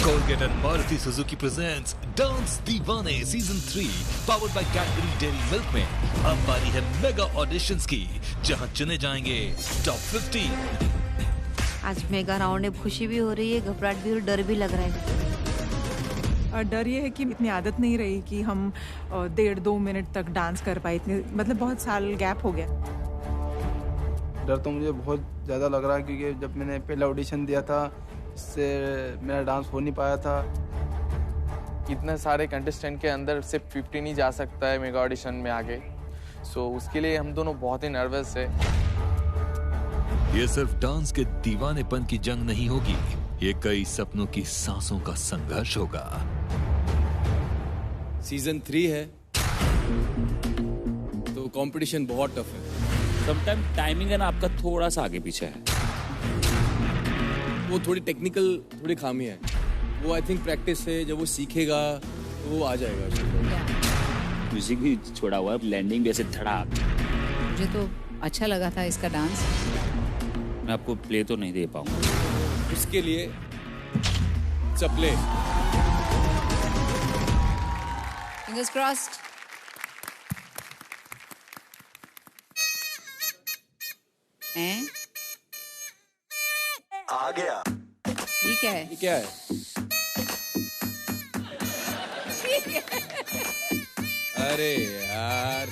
Colgate and Maruti Suzuki presents Dance Deewane Season 3 powered by Cadbury Dairy Milk में अब बारी है mega auditions की जहां चुने जाएंगे टॉप 50। आज मेगा राउंड में खुशी भी हो रही है, घबराहट भी और डर भी लग रहा है। डर ये है कि इतनी आदत नहीं रही कि हम 1.5-2 मिनट तक डांस कर पाए, इतने मतलब बहुत साल गैप हो गया। डर तो मुझे बहुत ज़्यादा लग रहा है क्योंकि जब मैंने पहला ऑडिशन दिया था इससे मेरा डांस हो नहीं पाया था। इतने सारे कंटेस्टेंट के अंदर सिर्फ 15 ही जा सकता है मेगा ऑडिशन में आगे। सो उसके लिए हम दोनों बहुत ही नर्वस है। ये सिर्फ डांस के दीवानेपन की जंग नहीं होगी, ये कई सपनों की सांसों का संघर्ष होगा। सीजन 3 है तो कंपटीशन बहुत टफ है। समटाइम टाइमिंग है ना आपका थोड़ा सा आगे पीछे है, वो थोड़ी टेक्निकल थोड़ी खामी है। वो आई थिंक प्रैक्टिस से जब वो सीखेगा तो वो आ जाएगा। म्यूजिक भी छोड़ा हुआ है, लैंडिंग भी ऐसे धड़ाक। मुझे तो अच्छा लगा था इसका डांस। मैं आपको प्ले तो नहीं दे पाऊंगा, उसके लिए चपले। Fingers crossed. हैं? आ गया। ये क्या है? ये क्या है? अरे यार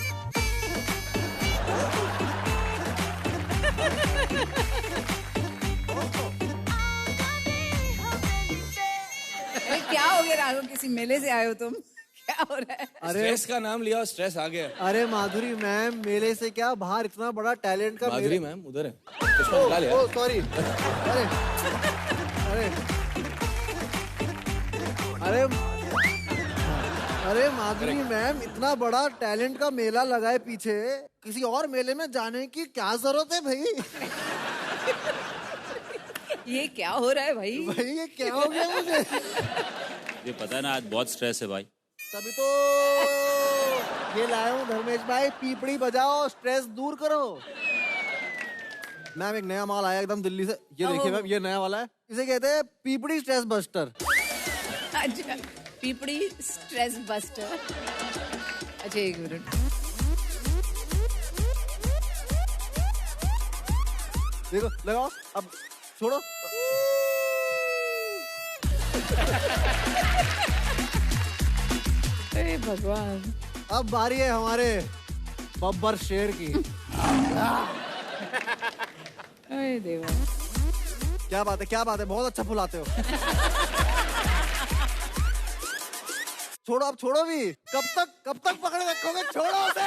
अरे क्या हो गया राघव, किसी मेले से आए हो तुम? क्या हो रहा है? स्ट्रेस का नाम लिया, स्ट्रेस आ गया। अरे माधुरी मैम, मेले से क्या, बाहर इतना बड़ा टैलेंट का माधुरी मैम उधर है, चश्मा निकाल यार। Oh sorry. अरे अरे अरे अरे माधुरी मैम, इतना बड़ा टैलेंट का मेला लगाए पीछे, किसी और मेले में जाने की क्या जरूरत है भाई? ये क्या हो रहा है भाई? भाई ये क्या हो गया मुझे? ये पता है ना आज बहुत स्ट्रेस है भाई। तभी तो ये लाया हूँ धर्मेश भाई, पीपड़ी बजाओ, स्ट्रेस दूर करो। मैम एक नया माल आया एकदम दिल्ली से, ये देखिए मैम, ये नया वाला है, इसे कहते हैं पीपड़ी स्ट्रेस बस्टर। अच्छा, पीपड़ी स्ट्रेस बस्टर। अच्छा एक मिनट। देखो लगाओ, अब छोड़ो। अरे भगवान। अब बारी है हमारे बब्बर शेर की। अरे देवा। क्या बात है, क्या बात है, बहुत अच्छा फुलाते हो। छोड़ो, अब छोड़ो भी। कब तक पकड़े रखोगे? छोड़ो उसे।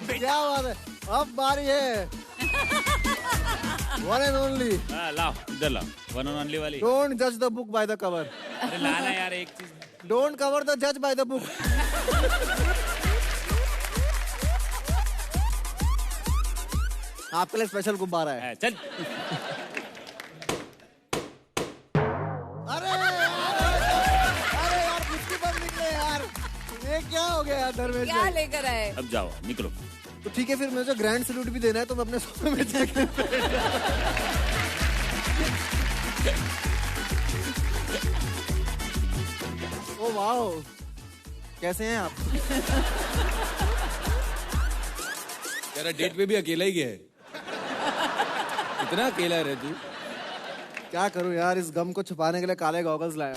क्या बात है, अब बारी है वन एंड ओनली। लाओ इधर लाओ, वन एंड ओनली वाली। डोंट जज the book by the cover. अरे लाना यार एक चीज। डोंट कवर द जज बाय द बुक। आपके लिए स्पेशल गुब्बारा है। चल। अरे यार कुछ भी बंद निकले यार, ये क्या हो गया यार धर्मेश? क्या लेकर आए? अब जाओ निकलो। तो ठीक है, फिर मुझे ग्रैंड सैल्यूट भी देना है तो मैं अपने सोफे में जाके ओ वाओ, कैसे हैं आप? तेरा डेट पे भी अकेला ही गया है। इतना अकेला रहे तू। क्या करूं यार, इस गम को छुपाने के लिए काले गॉगल्स लाया।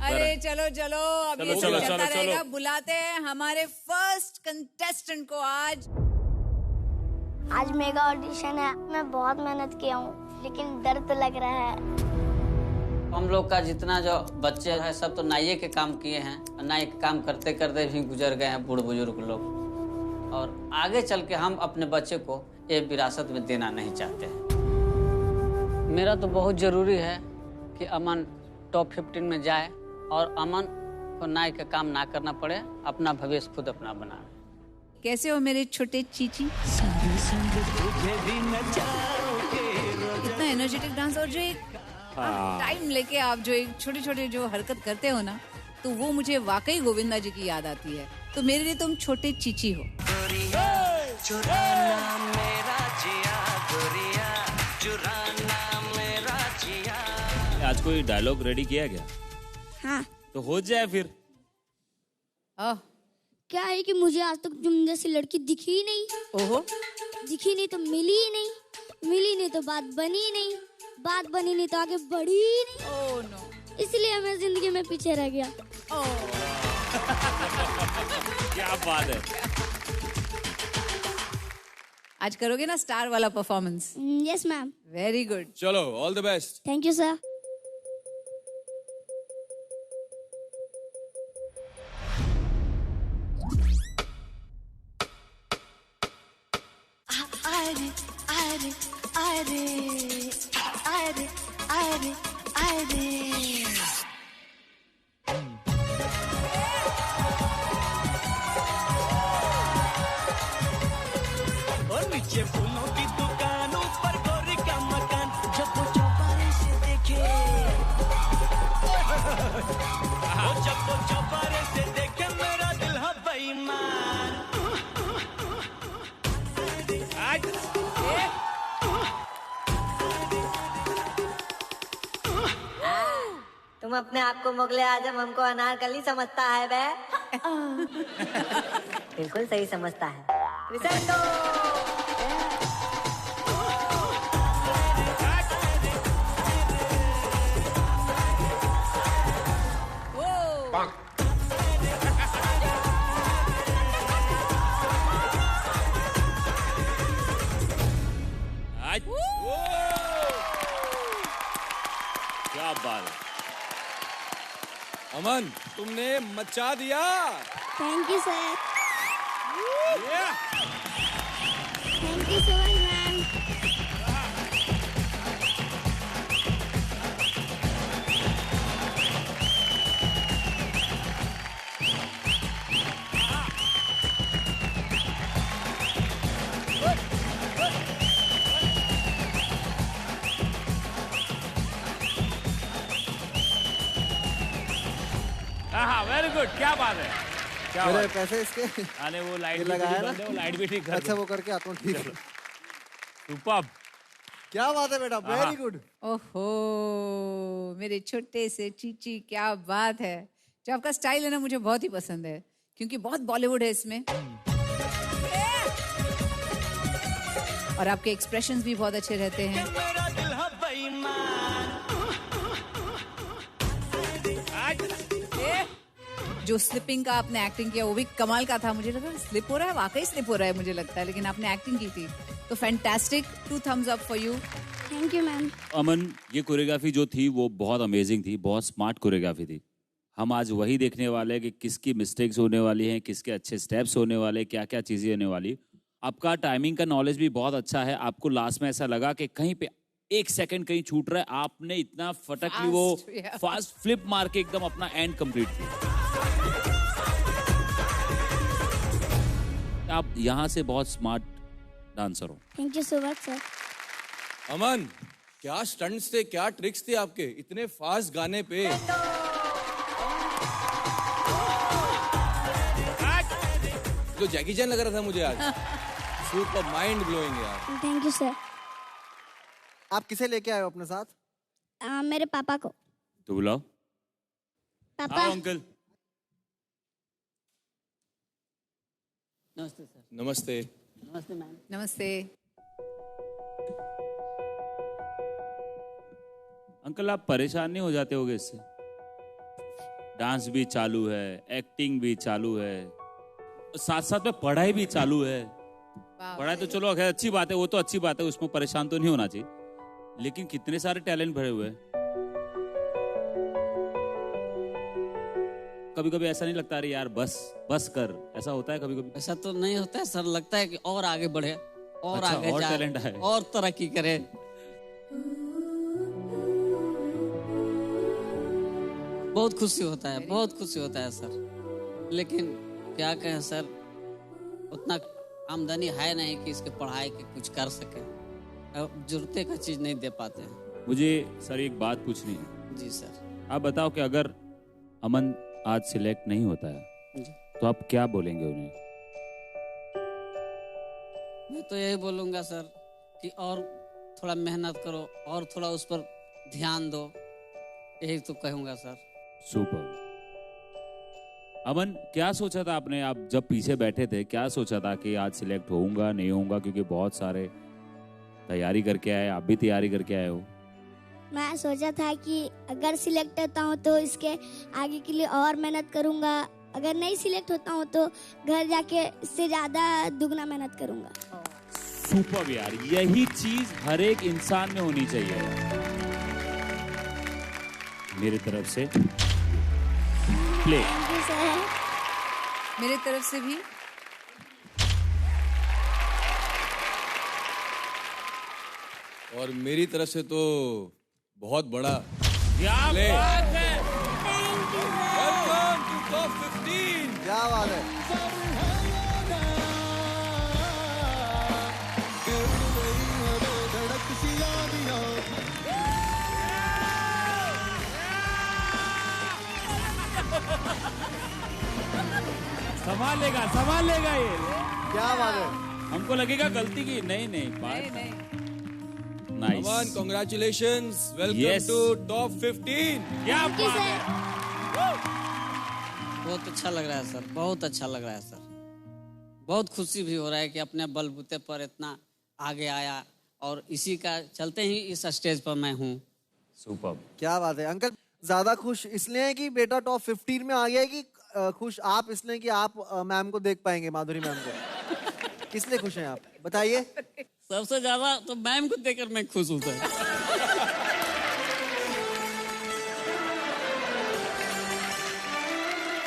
अरे चलो चलो, अब ये चलो, चलता चलो, रहेगा। चलो। बुलाते हैं हमारे फर्स्ट कंटेस्टेंट को। आज मेगा ऑडिशन है, मैं बहुत मेहनत किया हूँ लेकिन डर तो लग रहा है। हम लोग का जितना जो बच्चे हैं सब तो नाइये के काम किए हैं, और नाई के काम करते करते भी गुजर गए हैं बूढ़े बुजुर्ग लोग, और आगे चल के हम अपने बच्चे को ये विरासत में देना नहीं चाहते हैं। मेरा तो बहुत ज़रूरी है कि अमन टॉप 15 में जाए और अमन को नाई का काम ना करना पड़े, अपना भविष्य खुद अपना बनाए। कैसे हो मेरे छोटे चीची? इतना एनर्जेटिक डांस, और जो एक टाइम लेके आप जो एक छोटे छोटे जो हरकत करते हो ना, तो वो मुझे वाकई गोविंदा जी की याद आती है। तो मेरे लिए तुम छोटे चीची हो। आज कोई डायलॉग रेडी किया गया? हाँ। तो हो जाए फिर। क्या है कि मुझे आज तक तुम जैसी लड़की दिखी ही नहीं। ओहो। दिखी नहीं तो मिली ही नहीं, मिली नहीं तो बात बनी नहीं, बात बनी नहीं तो आगे बढ़ी ही नहीं। Oh no. इसलिए मैं जिंदगी में पीछे रह गया। क्या बात है। आज करोगे ना स्टार वाला performance? Yes ma'am. Very good. चलो, all the best. Thank you sir. नीचे फूलों की दुकान, ऊपर गोरी का मकान, जब वो चौबारे से देखे, जब वो चौबारे से देखे मेरा दिल है बेईमान। तुम अपने आप को मुगले आजम, हमको अनारकली समझता है बे। बिल्कुल सही समझता है। क्या बात है। अमन, तुमने मचा दिया। Thank you sir. Thank you so much ma'am. हाँ, वेरी गुड। क्या बात है। क्या मेरे बात है। पैसे इसके आने वो लाइट भी लगाया ठीक ना? कर दे, वो लाइट भी ठीक कर अच्छा दे। वो करके आता हूँ। ठीक है। सुपर्ब। क्या बात है बेटा, वेरी गुड। ओहो मेरे छोटे से चीची, क्या बात है। जो आपका स्टाइल है ना मुझे बहुत ही पसंद है, क्योंकि बहुत बॉलीवुड है इसमें, और आपके एक्सप्रेशंस भी बहुत अच्छे रहते हैं। मेरा दिल है बेईमान। जो स्लिपिंग का आपने एक्टिंग किया वो भी कमाल का था। मुझे लगा स्लिप हो रहा है, वाकई स्लिप हो रहा है मुझे लगता है, लेकिन आपने एक्टिंग की थी तो fantastic. 2 thumbs up for you. Thank you ma'am. Aman, ये कोरियोग्राफी जो थी वो बहुत अमेजिंग थी, बहुत स्मार्ट कोरियोग्राफी थी। हम आज वही देखने वाले हैं कि किसकी मिस्टेक्स होने वाली हैं, किसके अच्छे स्टेप्स होने वाले, क्या क्या चीज़ें होने वाली। आपका टाइमिंग का नॉलेज भी बहुत अच्छा है। आपको लास्ट में ऐसा लगा कि कहीं पे 1 सेकंड कहीं छूट रहा है, आपने इतना फटकली वो फास्ट फ्लिप मार के एकदम अपना एंड कंप्लीट किया। आप यहाँ से बहुत स्मार्ट डांसर हो। Thank you so much sir. Aman, क्या स्टंट्स थे, क्या ट्रिक्स थे आपके इतने फास्ट गाने पे। जो जैकी चैन लग रहा था मुझे आज। सुपर माइंड ब्लोइंग यार। Thank you sir. आप किसे लेके आए हो अपने साथ? मेरे पापा को। तो बुलाओ। पापा। हाँ अंकल। नमस्ते सर। नमस्ते। नमस्ते मैम। नमस्ते अंकल, आप परेशान नहीं हो जाते होगे इससे? डांस भी चालू है, एक्टिंग भी चालू है, साथ साथ में पढ़ाई भी चालू है। पढ़ाई तो चलो अगर अच्छी बात है, वो तो अच्छी बात है, उसमें परेशान तो नहीं होना चाहिए, लेकिन कितने सारे टैलेंट भरे हुए हैं। कभी कभी ऐसा नहीं लगता अरे यार बस बस कर, ऐसा होता है कभी कभी? ऐसा तो नहीं होता है सर, लगता है कि और आगे बढ़े और अच्छा, आगे और जाए टैलेंट है। और तरक्की करे। बहुत खुशी होता है, बहुत खुशी होता है सर, लेकिन क्या कहें सर, उतना आमदनी है नहीं कि इसके पढ़ाई के कुछ कर सके, जरूरते का चीज नहीं दे पाते हैं। मुझे सर एक बात पूछनी है। जी सर। आप बताओ कि अगर अमन आज सिलेक्ट नहीं होता है जी। तो आप क्या बोलेंगे उन्हें? मैं तो यही बोलूँगा सर कि और थोड़ा मेहनत करो और थोड़ा उस पर ध्यान दो, यही तो कहूँगा सर। सुपर। अमन, क्या सोचा था आपने, आप जब पीछे बैठे थे क्या सोचा था कि आज सिलेक्ट होऊंगा नहीं होऊंगा, क्योंकि बहुत सारे तैयारी करके आए, आप भी तैयारी करके आए हो। मैं सोचा था कि अगर सिलेक्ट होता हूँ तो इसके आगे के लिए और मेहनत करूँगा, अगर नहीं सिलेक्ट होता हूँ तो घर जाके इससे ज़्यादा दुगना मेहनत करूँगा। सुपर यार, यही चीज हर एक इंसान में होनी चाहिए यार। मेरी तरफ से प्ले। मेरी तरफ से भी और मेरी तरफ से तो बहुत बड़ा क्या प्ले। बात है। Welcome to top 15। क्या बात है। संभाल लेगा ये। क्या बात है। हमको लगेगा गलती की, नहीं बात नहीं। Nice. Aman, congratulations, welcome Yes. To top 15। क्या बात है। बहुत अच्छा लग रहा है सर, बहुत अच्छा लग रहा है सर। बहुत खुशी भी हो रहा है कि अपने बलबूते पर इतना आगे आया और इसी का चलते ही इस स्टेज पर मैं हूँ। सुपर। क्या बात है अंकल। ज्यादा खुश इसलिए है कि बेटा टॉप 15 में आ गया है कि खुश आप इसलिए कि आप मैम को देख पाएंगे, माधुरी मैम को? किस लिए खुश हैं आप बताइए? सबसे ज्यादा तो मैम को देखकर मैं खुश हूँ सर।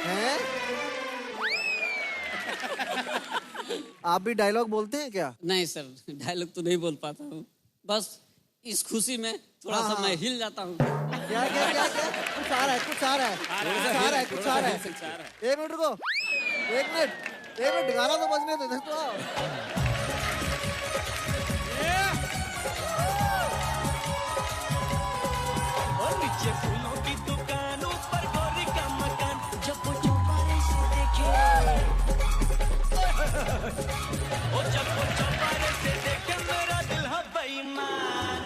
हैं? आप भी डायलॉग बोलते हैं क्या? नहीं सर, डायलॉग तो नहीं बोल पाता हूँ, बस इस खुशी में थोड़ा सा मैं हिल जाता हूँ। क्या कुछ आ रहा है कुछ आ रहा है कुछ आ रहा है। एक मिनट रुको, एक मिनट गाना तो बजने दो। नीचे फूलों की दुकान, ऊपर गोरी का मकान, जब वो चौबारे से देखे, जब वो चौबारे से देखे मेरा दिल है बेईमान।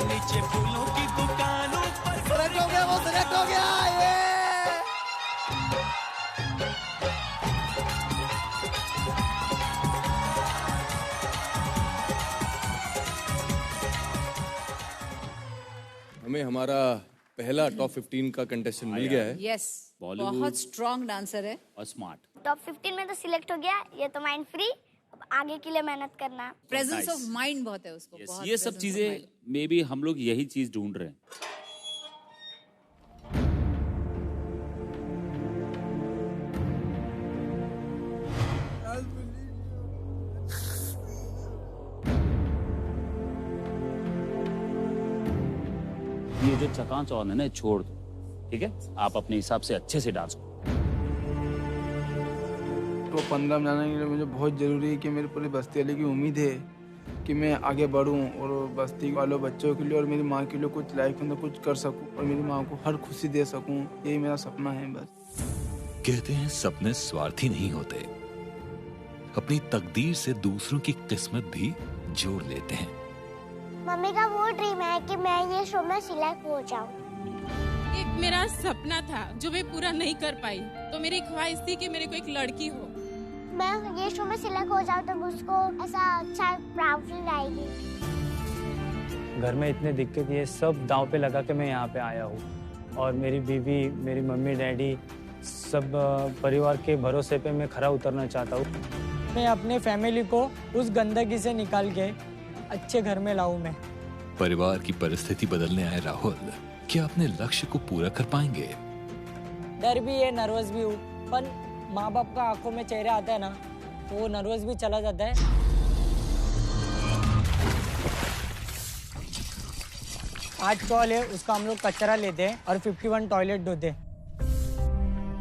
नीचे फूलों की दुकान, ऊपर सिलेक्ट हो गया, वो सिलेक्ट हो गया। ये हमें हमारा पहला टॉप 15 का कंटेस्टेंट मिल गया है। यस, बहुत स्ट्रॉन्ग डांसर है और स्मार्ट। टॉप 15 में तो सिलेक्ट हो गया, ये तो माइंड फ्री, अब आगे के लिए मेहनत करना। प्रेजेंस ऑफ माइंड बहुत है उसको। बहुत ये सब presence of चीजें mind। मे बी हम लोग यही चीज ढूंढ रहे हैं। ये जो चकाचौंध है ना, छोड़ दो, ठीक है? आप अपने हिसाब से अच्छे से डांस करो। तो 15 में जाने के लिए मुझे बहुत ज़रूरी है कि मेरी पूरी बस्ती वाले की उम्मीद है कि मैं आगे बढ़ूं और बस्ती वालों बच्चों के लिए और मेरी माँ के लिए कुछ लाइफ के अंदर कुछ कर सकूं और मेरी माँ को हर खुशी दे सकूं। यही मेरा सपना है बस। कहते हैं सपने स्वार्थी नहीं होते, अपनी तकदीर से दूसरों की किस्मत भी जोड़ लेते हैं। मम्मी का वो ड्रीम है कि मैं ये शो में सिलेक्ट हो जाऊं। एक मेरा सपना था जो मैं पूरा नहीं कर पाई, तो मेरी ख्वाहिश थी कि मेरे को एक लड़की हो। मैं ये शो में सिलेक्ट हो जाऊं तो मुझको ऐसा अच्छा प्राउड फील आएगी। घर में इतने दिक्कत, ये सब दांव पे लगा के मैं यहाँ पे आया हूँ और मेरी बीवी, मेरी मम्मी डैडी, सब परिवार के भरोसे पे मैं खरा उतरना चाहता हूँ। मैं अपने फैमिली को उस गंदगी से निकाल के अच्छे घर में लाऊं। मैं परिवार की परिस्थिति बदलने आए राहुल, क्या अपने लक्ष्य को पूरा कर पाएंगे? डर भी है, नर्वस भी हूँ, पर माँ बाप का आंखों में चेहरा आता है ना, तो वो नर्वस भी चला जाता है। 8 टॉल है, उसका हम लोग कचरा लेते हैं और 51 टॉयलेट धोते हैं।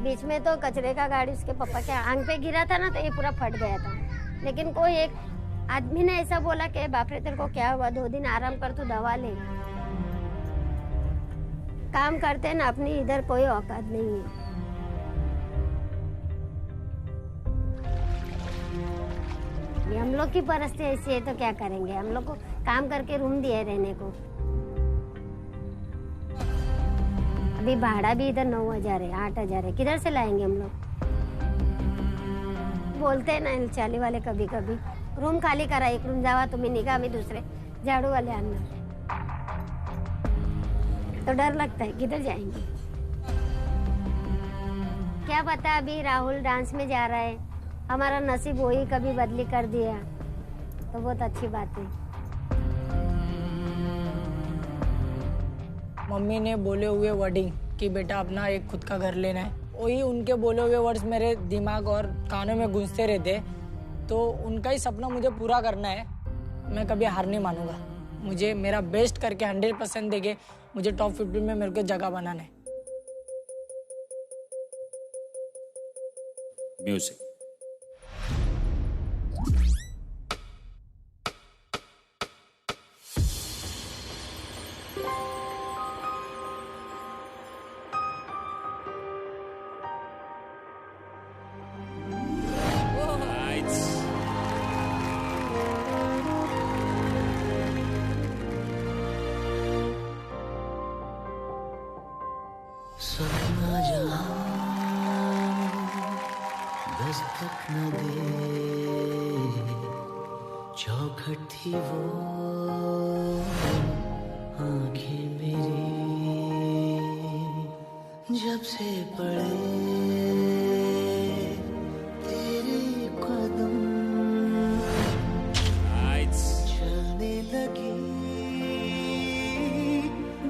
बीच में तो कचरे का गाड़ी उसके पापा के आंख पे गिरा था ना, तो ये पूरा फट गया था। लेकिन कोई एक आदमी ने ऐसा बोला कि बाप रे तेरे को क्या हुआ, 2 दिन आराम कर, तू दवा ले। काम करते हैं ना, अपनी इधर कोई औकात नहीं है। ये हम लोग की परिस्थिति ऐसी है तो क्या करेंगे। हम लोग को काम करके रूम दिए रहने को। अभी भाड़ा भी इधर 9,000 है, 8,000 है, किधर से लाएंगे हम लोग। बोलते हैं ना चाली वाले कभी कभी, रूम खाली करा, एक रूम जावा तुम्हें निकाह में, दूसरे झाड़ू वाले आना, तो डर लगता है किधर जाएंगे। क्या पता अभी राहुल डांस में जा रहा है, हमारा नसीब वही कभी बदली कर दिया तो बहुत अच्छी बात है। मम्मी ने बोले हुए वर्डिंग कि बेटा अपना एक खुद का घर लेना है, वही उनके बोले हुए वर्ड्स मेरे दिमाग और कानों में गूंजते रहते। तो उनका ही सपना मुझे पूरा करना है। मैं कभी हार नहीं मानूंगा। मुझे मेरा बेस्ट करके 100% देके मुझे टॉप 50 में मेरे को जगह बनाना है। म्यूजिक। सपना जहां दस्तक न दे, चौखट थी वो आंखें मेरी, जब से पड़े तेरे कदम, चलने लगी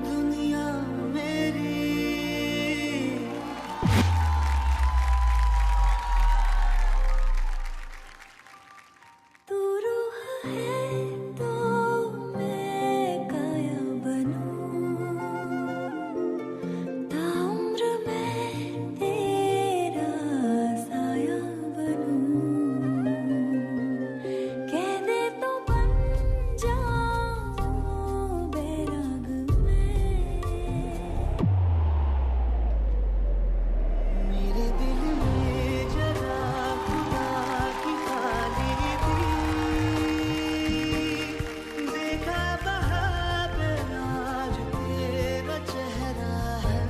दुनिया मेरी। तू रूह है तो मैं काया बनूं, ताउम्र मैं तेरा साया बनूं, कह दे तो बन जाऊं बैराग में। मेरे दिल में जरा खुदा की खाली देखा बहार आज तेरा चेहरा है।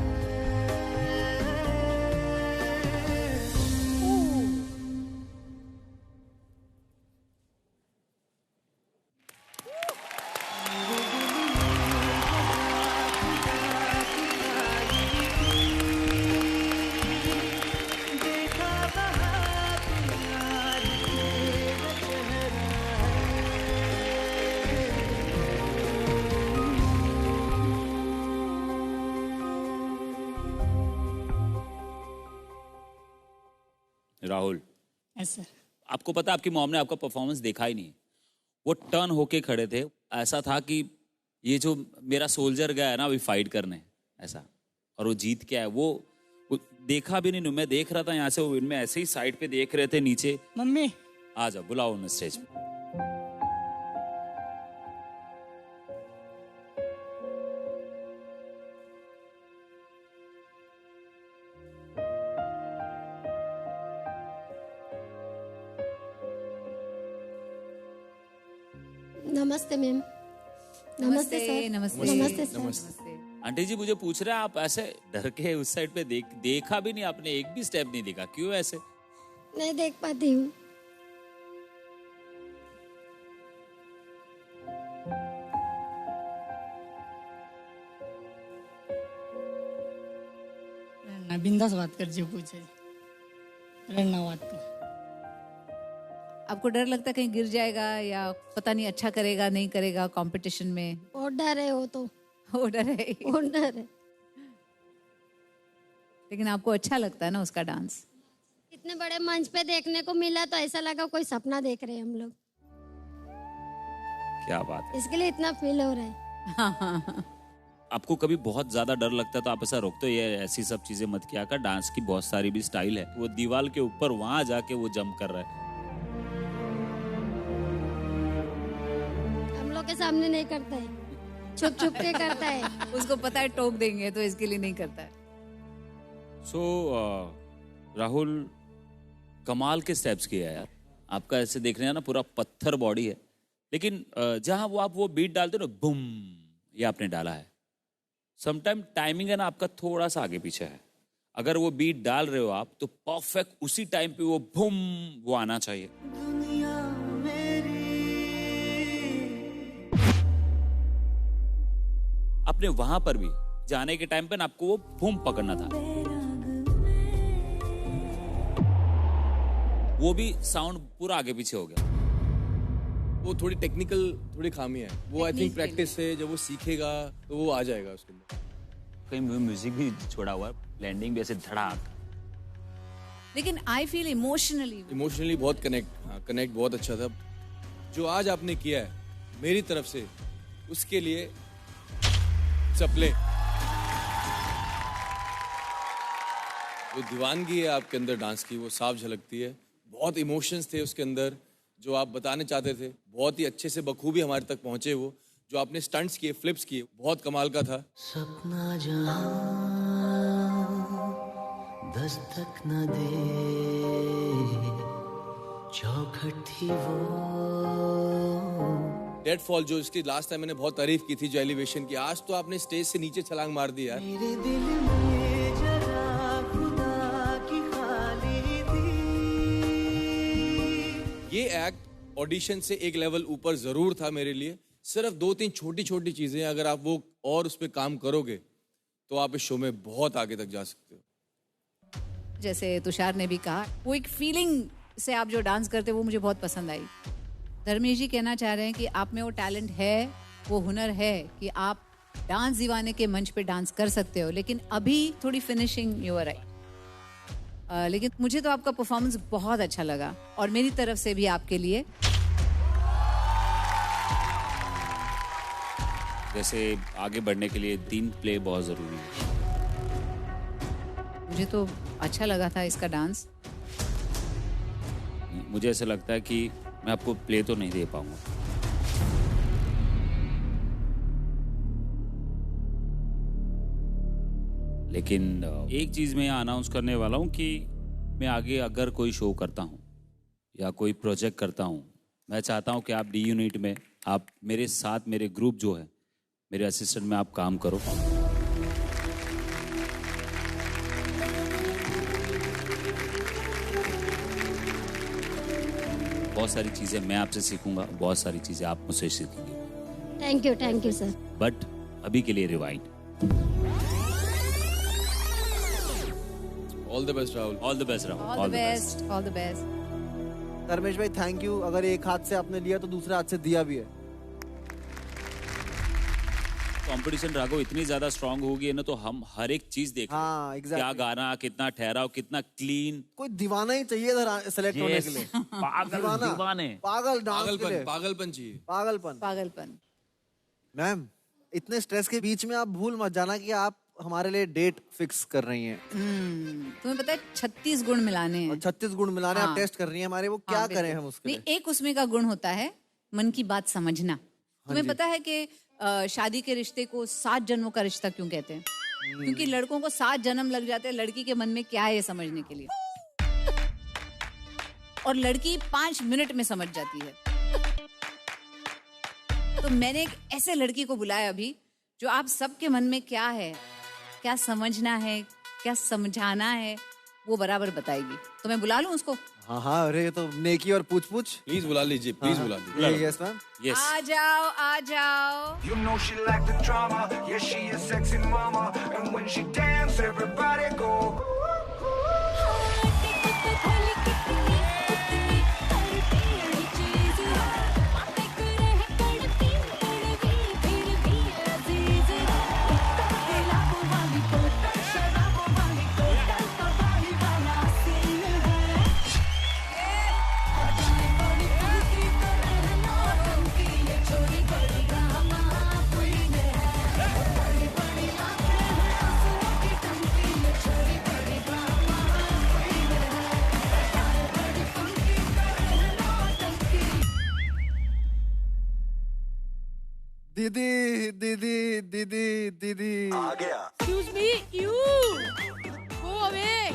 देखा बहार आज तेरा चेहरा राहुल, ऐसे आपको पता आपकी मॉम ने आपका परफॉर्मेंस देखा ही नहीं। वो टर्न होके खड़े थे, ऐसा था कि ये जो मेरा सोल्जर गया है ना अभी फाइट करने, ऐसा, और वो जीत के आया। वो देखा भी नहीं, मैं देख रहा था यहाँ से, वो इनमें ऐसे ही साइड पे देख रहे थे नीचे। मम्मी आ जाओ, बुलाओ उन्हें स्टेज पे। नमस्ते मैम। नमस्ते सर। नमस्ते। नमस्ते सर। आंटी जी मुझे पूछ रहे हैं, आप ऐसे डर के उस साइड पे देखा भी नहीं आपने, एक भी स्टेप नहीं दिखा, क्यों ऐसे? नहीं देख पाती हूँ। बिंदास बात कर, जो पूछे लड़ना बात कर। आपको डर लगता है कहीं गिर जाएगा या पता नहीं अच्छा करेगा नहीं करेगा कंपटीशन में? बहुत डर है वो तो। वो डर है। बहुत डर है। लेकिन आपको अच्छा लगता है ना उसका डांस? इतने बड़े मंच पे देखने को मिला तो ऐसा लगा कोई सपना देख रहे हैं हम लोग। क्या बात है। इसके लिए इतना फील हो रहा है। हाँ हाँ हाँ। आपको कभी बहुत ज्यादा डर लगता है तो आप ऐसा रोकते हो, ये ऐसी सब चीजें मत किया कर, डांस की बहुत सारी भी स्टाइल है। वो दीवार के ऊपर वहां जाके वो जंप कर रहा है। हम लोग के सामने नहीं करता है, छुप छुप के करता है। उसको पता है टोक देंगे तो इसके लिए नहीं करता है। सो राहुल, कमाल के स्टेप्स किए हैं यार। आपका ऐसे देखने है ना पूरा पत्थर बॉडी है, लेकिन जहां वो आप वो बीट डालते हो ना, बुम, ये आपने डाला है। समटाइम टाइमिंग है ना आपका थोड़ा सा आगे पीछे है। अगर वो बीट डाल रहे हो आप तो परफेक्ट उसी टाइम पे वो बुम वो आना चाहिए। आपने वहां पर भी जाने के टाइम पे ना आपको वो बुम पकड़ना था। वो भी साउंड पूरा आगे पीछे हो गया। वो थोड़ी टेक्निकल थोड़ी खामी है, वो आई थिंक प्रैक्टिस से जब वो सीखेगा तो वो आ जाएगा उसके अंदर। कहीं म्यूजिक भी छोड़ा हुआ है, लैंडिंग भी ऐसे धड़ाक। लेकिन आई फील इमोशनली बहुत कनेक्ट बहुत अच्छा था। जो आज आपने किया है मेरी तरफ से, उसके लिए चपले। जो दीवानगी है आपके अंदर डांस की, वो साफ झलकती है। बहुत इमोशंस थे उसके अंदर जो आप बताने चाहते थे, बहुत ही अच्छे से बखूबी हमारे तक पहुंचे। वो जो आपने स्टंट्स किए, फ्लिप्स किए, बहुत कमाल का था। सपना जहां दस्तक न दे, चौखट थी वो। डेड फॉल जो इसकी लास्ट टाइम मैंने बहुत तारीफ की थी, जो एलिवेशन की, आज तो आपने स्टेज से नीचे छलांग मार दी यार। मेरे दिल में जगह खुदा की खाली थी। ये एक्ट ऑडिशन से एक लेवल ऊपर जरूर था मेरे लिए। सिर्फ 2-3 छोटी छोटी चीजें अगर आप वो और उस पर काम करोगे तो आप इस शो में बहुत आगे तक जा सकते हो। जैसे तुषार ने भी कहा, वो एक फीलिंग से आप जो डांस करते हो वो मुझे बहुत पसंद आई। धर्मेश जी कहना चाह रहे हैं कि आप में वो टैलेंट है, वो हुनर है कि आप डांस दीवाने के मंच पे डांस कर सकते हो, लेकिन अभी थोड़ी फिनिशिंग यू आर राइट। लेकिन मुझे तो आपका परफॉर्मेंस बहुत अच्छा लगा और मेरी तरफ से भी आपके लिए। जैसे आगे बढ़ने के लिए टीम प्ले बहुत जरूरी है। मुझे तो अच्छा लगा था इसका डांस। मुझे ऐसा लगता है कि मैं आपको प्ले तो नहीं दे पाऊंगा, लेकिन एक चीज मैं अनाउंस करने वाला हूं कि मैं आगे अगर कोई शो करता हूं या कोई प्रोजेक्ट करता हूं, मैं चाहता हूं कि आप डी यूनिट में आप मेरे साथ, मेरे ग्रुप जो है, मेरे असिस्टेंट में आप काम करो। बहुत सारी चीजें मैं आपसे सीखूंगा, बहुत सारी चीजें आप मुझसे सीखेंगे। Thank you sir. बट अभी के लिए rewind. All the best Rahul. All the best Rahul. All the best, all the best. Dharmesh भाई थैंक यू। अगर एक हाथ से आपने लिया तो दूसरे हाथ से दिया भी है। कंपटीशन राघव इतनी ज्यादा स्ट्रांग होगी ना तो हम हर एक चीज देखें। हाँ, exactly. क्या गाना, कितना ठहराव, कितना क्लीन। कोई दीवाना ही चाहिए इधर सेलेक्ट होने के लिए। दीवाने, पागल डांस के लिए। पागलपन चाहिए। पागलपन। मैम, इतने स्ट्रेस के बीच में आप भूल मत जाना कि आप हमारे लिए डेट फिक्स कर रही हैं। तुम्हें पता है 36 गुण मिलाने हैं। 36 गुण मिलाने आप टेस्ट कर रही हैं हमारे, वो क्या करें हम उसके लिए? एक उसमें का गुण होता है मन की बात समझना। तुम्हें पता है कि शादी के रिश्ते को 7 जन्मों का रिश्ता क्यों कहते हैं? क्योंकि लड़कों को 7 जन्म लग जाते हैं लड़की के मन में क्या है ये समझने के लिए, और लड़की 5 मिनट में समझ जाती है। तो मैंने एक ऐसे लड़की को बुलाया अभी जो आप सबके मन में क्या है, क्या समझना है, क्या समझाना है, वो बराबर बताएगी। तो मैं बुला लूं उसको? हाँ हाँ, अरे ये तो नेकी और पूछ पूछ। प्लीज बुला लीजिए, प्लीज बुला लीजिए। Yes ma'am. यस। आ जाओ, आ जाओ। You know she like the drama, yeah she a sexy mama, and when she dance everybody go. दीदी दीदी दीदी दीदी आ गया। Excuse me, you go away.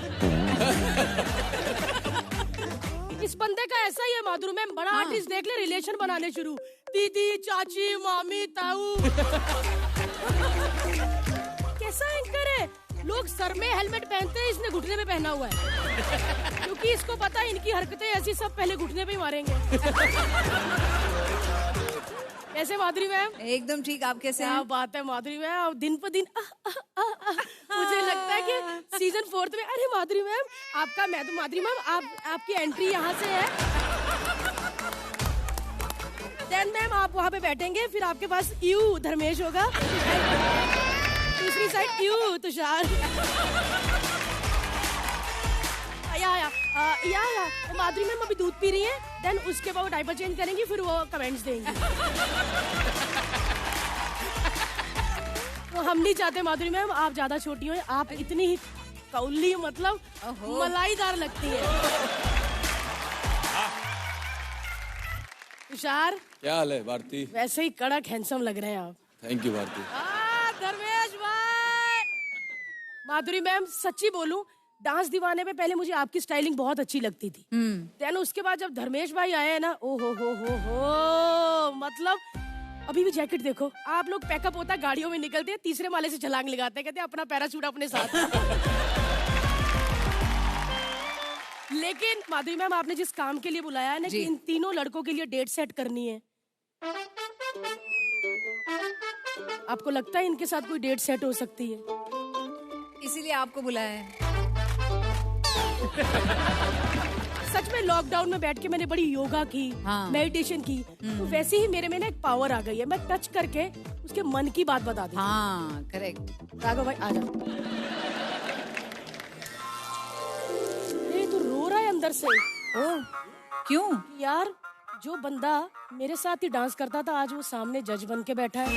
इस बंदे का ऐसा ही है माधुरी मैम, बड़ा आर्टिस्ट देख ले रिलेशन बनाने शुरू, दीदी चाची मामी ताऊ। कैसा एंकर है, लोग सर में हेलमेट पहनते हैं, इसने घुटने में पहना हुआ है क्योंकि इसको पता है इनकी हरकतें ऐसी, सब पहले घुटने पे ही मारेंगे। कैसे माधुरी मैम? एकदम ठीक, आप कैसे क्या हैं? बात है माधुरी मैम, अब दिन पर दिन मुझे लगता है कि सीजन 4 में, अरे माधुरी मैम आपका, मैं तो माधुरी मैम आपकी एंट्री यहाँ से है। देन मैम आप वहाँ पे बैठेंगे, फिर आपके पास यू धर्मेश होगा, दूसरी साइड यू तुषार। या माधुरी मैम अभी दूध पी रही है, देन उसके बाद वो डायपर चेंज करेंगी, फिर वो कमेंट्स देंगी। तो हम नहीं चाहते माधुरी मैम आप ज्यादा छोटी हो, आप इतनी ही कौली, मतलब मलाईदार लगती है। तुषार क्या हाल है भारती? वैसे ही कड़क हैंडसम लग रहे हैं आप। Thank you Bharti. धर्मेश भाई। माधुरी मैम सच्ची बोलूं, डांस दीवाने में पहले मुझे आपकी स्टाइलिंग बहुत अच्छी लगती थी, देन उसके बाद जब धर्मेश भाई आए हैं ना, ओ हो, मतलब अभी भी जैकेट देखो, आप लोग पैकअप होता गाड़ियों में निकलते हैं, तीसरे माले से छलांग लगाते हैं, कहते हैं अपना पैराशूट अपने साथ। लेकिन माधुरी मैम आपने जिस काम के लिए बुलाया है ना कि इन तीनों लड़कों के लिए डेट सेट करनी है, आपको लगता है इनके साथ कोई डेट सेट हो सकती है? इसीलिए आपको बुलाया है। सच में लॉकडाउन में बैठ के मैंने बड़ी योगा की, मेडिटेशन की, तो वैसे ही मेरे में ना एक पावर आ गई है, मैं टच करके उसके मन की बात बता दी। हाँ करेक्ट। राघव भाई आजा। ये तो रो रहा है अंदर से। ओह क्यों? यार जो बंदा मेरे साथ ही डांस करता था, आज वो सामने जज बन के बैठा है।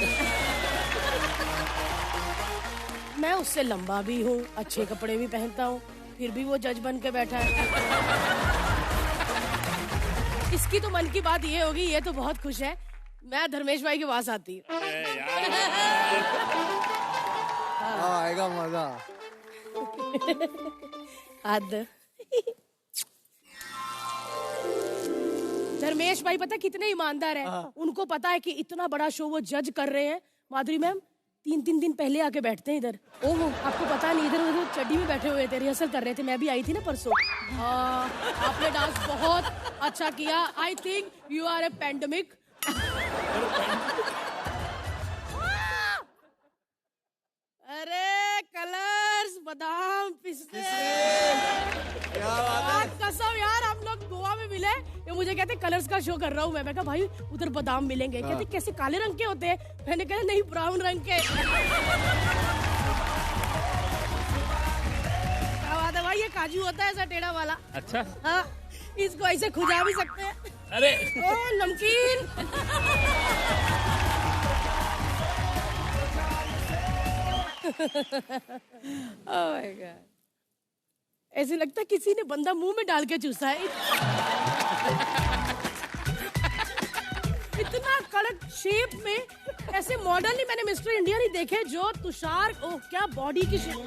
मैं उससे लंबा भी हूँ, अच्छे कपड़े भी पहनता हूँ, फिर भी वो जज बन के बैठा है। इसकी तो मन की बात ये होगी, ये तो बहुत खुश है। मैं धर्मेश भाई के पास आती हूँ। आएगा मजा। धर्मेश भाई पता कितने ईमानदार हैं, उनको पता है कि इतना बड़ा शो वो जज कर रहे हैं। माधुरी मैम 3 दिन पहले आके बैठते हैं इधर। ओह आपको पता नहीं, इधर उधर चड्डी में बैठे हुए थे, रिहर्सल कर रहे थे, मैं भी आई थी ना परसों। आपने डांस बहुत अच्छा किया। I think you are a pandemic. अरे कलर्स, बादाम, पिस्ते, कसम यार, हम लोग गोवा में मिले, ये मुझे कहते कलर्स का शो कर रहा हूँ मैं कहा भाई उधर बादाम मिलेंगे, कहते कैसे काले रंग के होते हैं, मैंने कहा नहीं ब्राउन रंग के। क्या बात है भाई, ये काजू होता है ऐसा टेढ़ा वाला। अच्छा हाँ, इसको ऐसे खुजा भी सकते हैं। अरे ओ नमकीन। Oh my God. ऐसे लगता है किसी ने बंदा मुंह में डाल के चूसा है। इतना कड़क शेप में ऐसे मॉडल नहीं मैंने मिस्टर इंडिया नहीं देखे जो तुषार, ओह क्या बॉडी की शेप।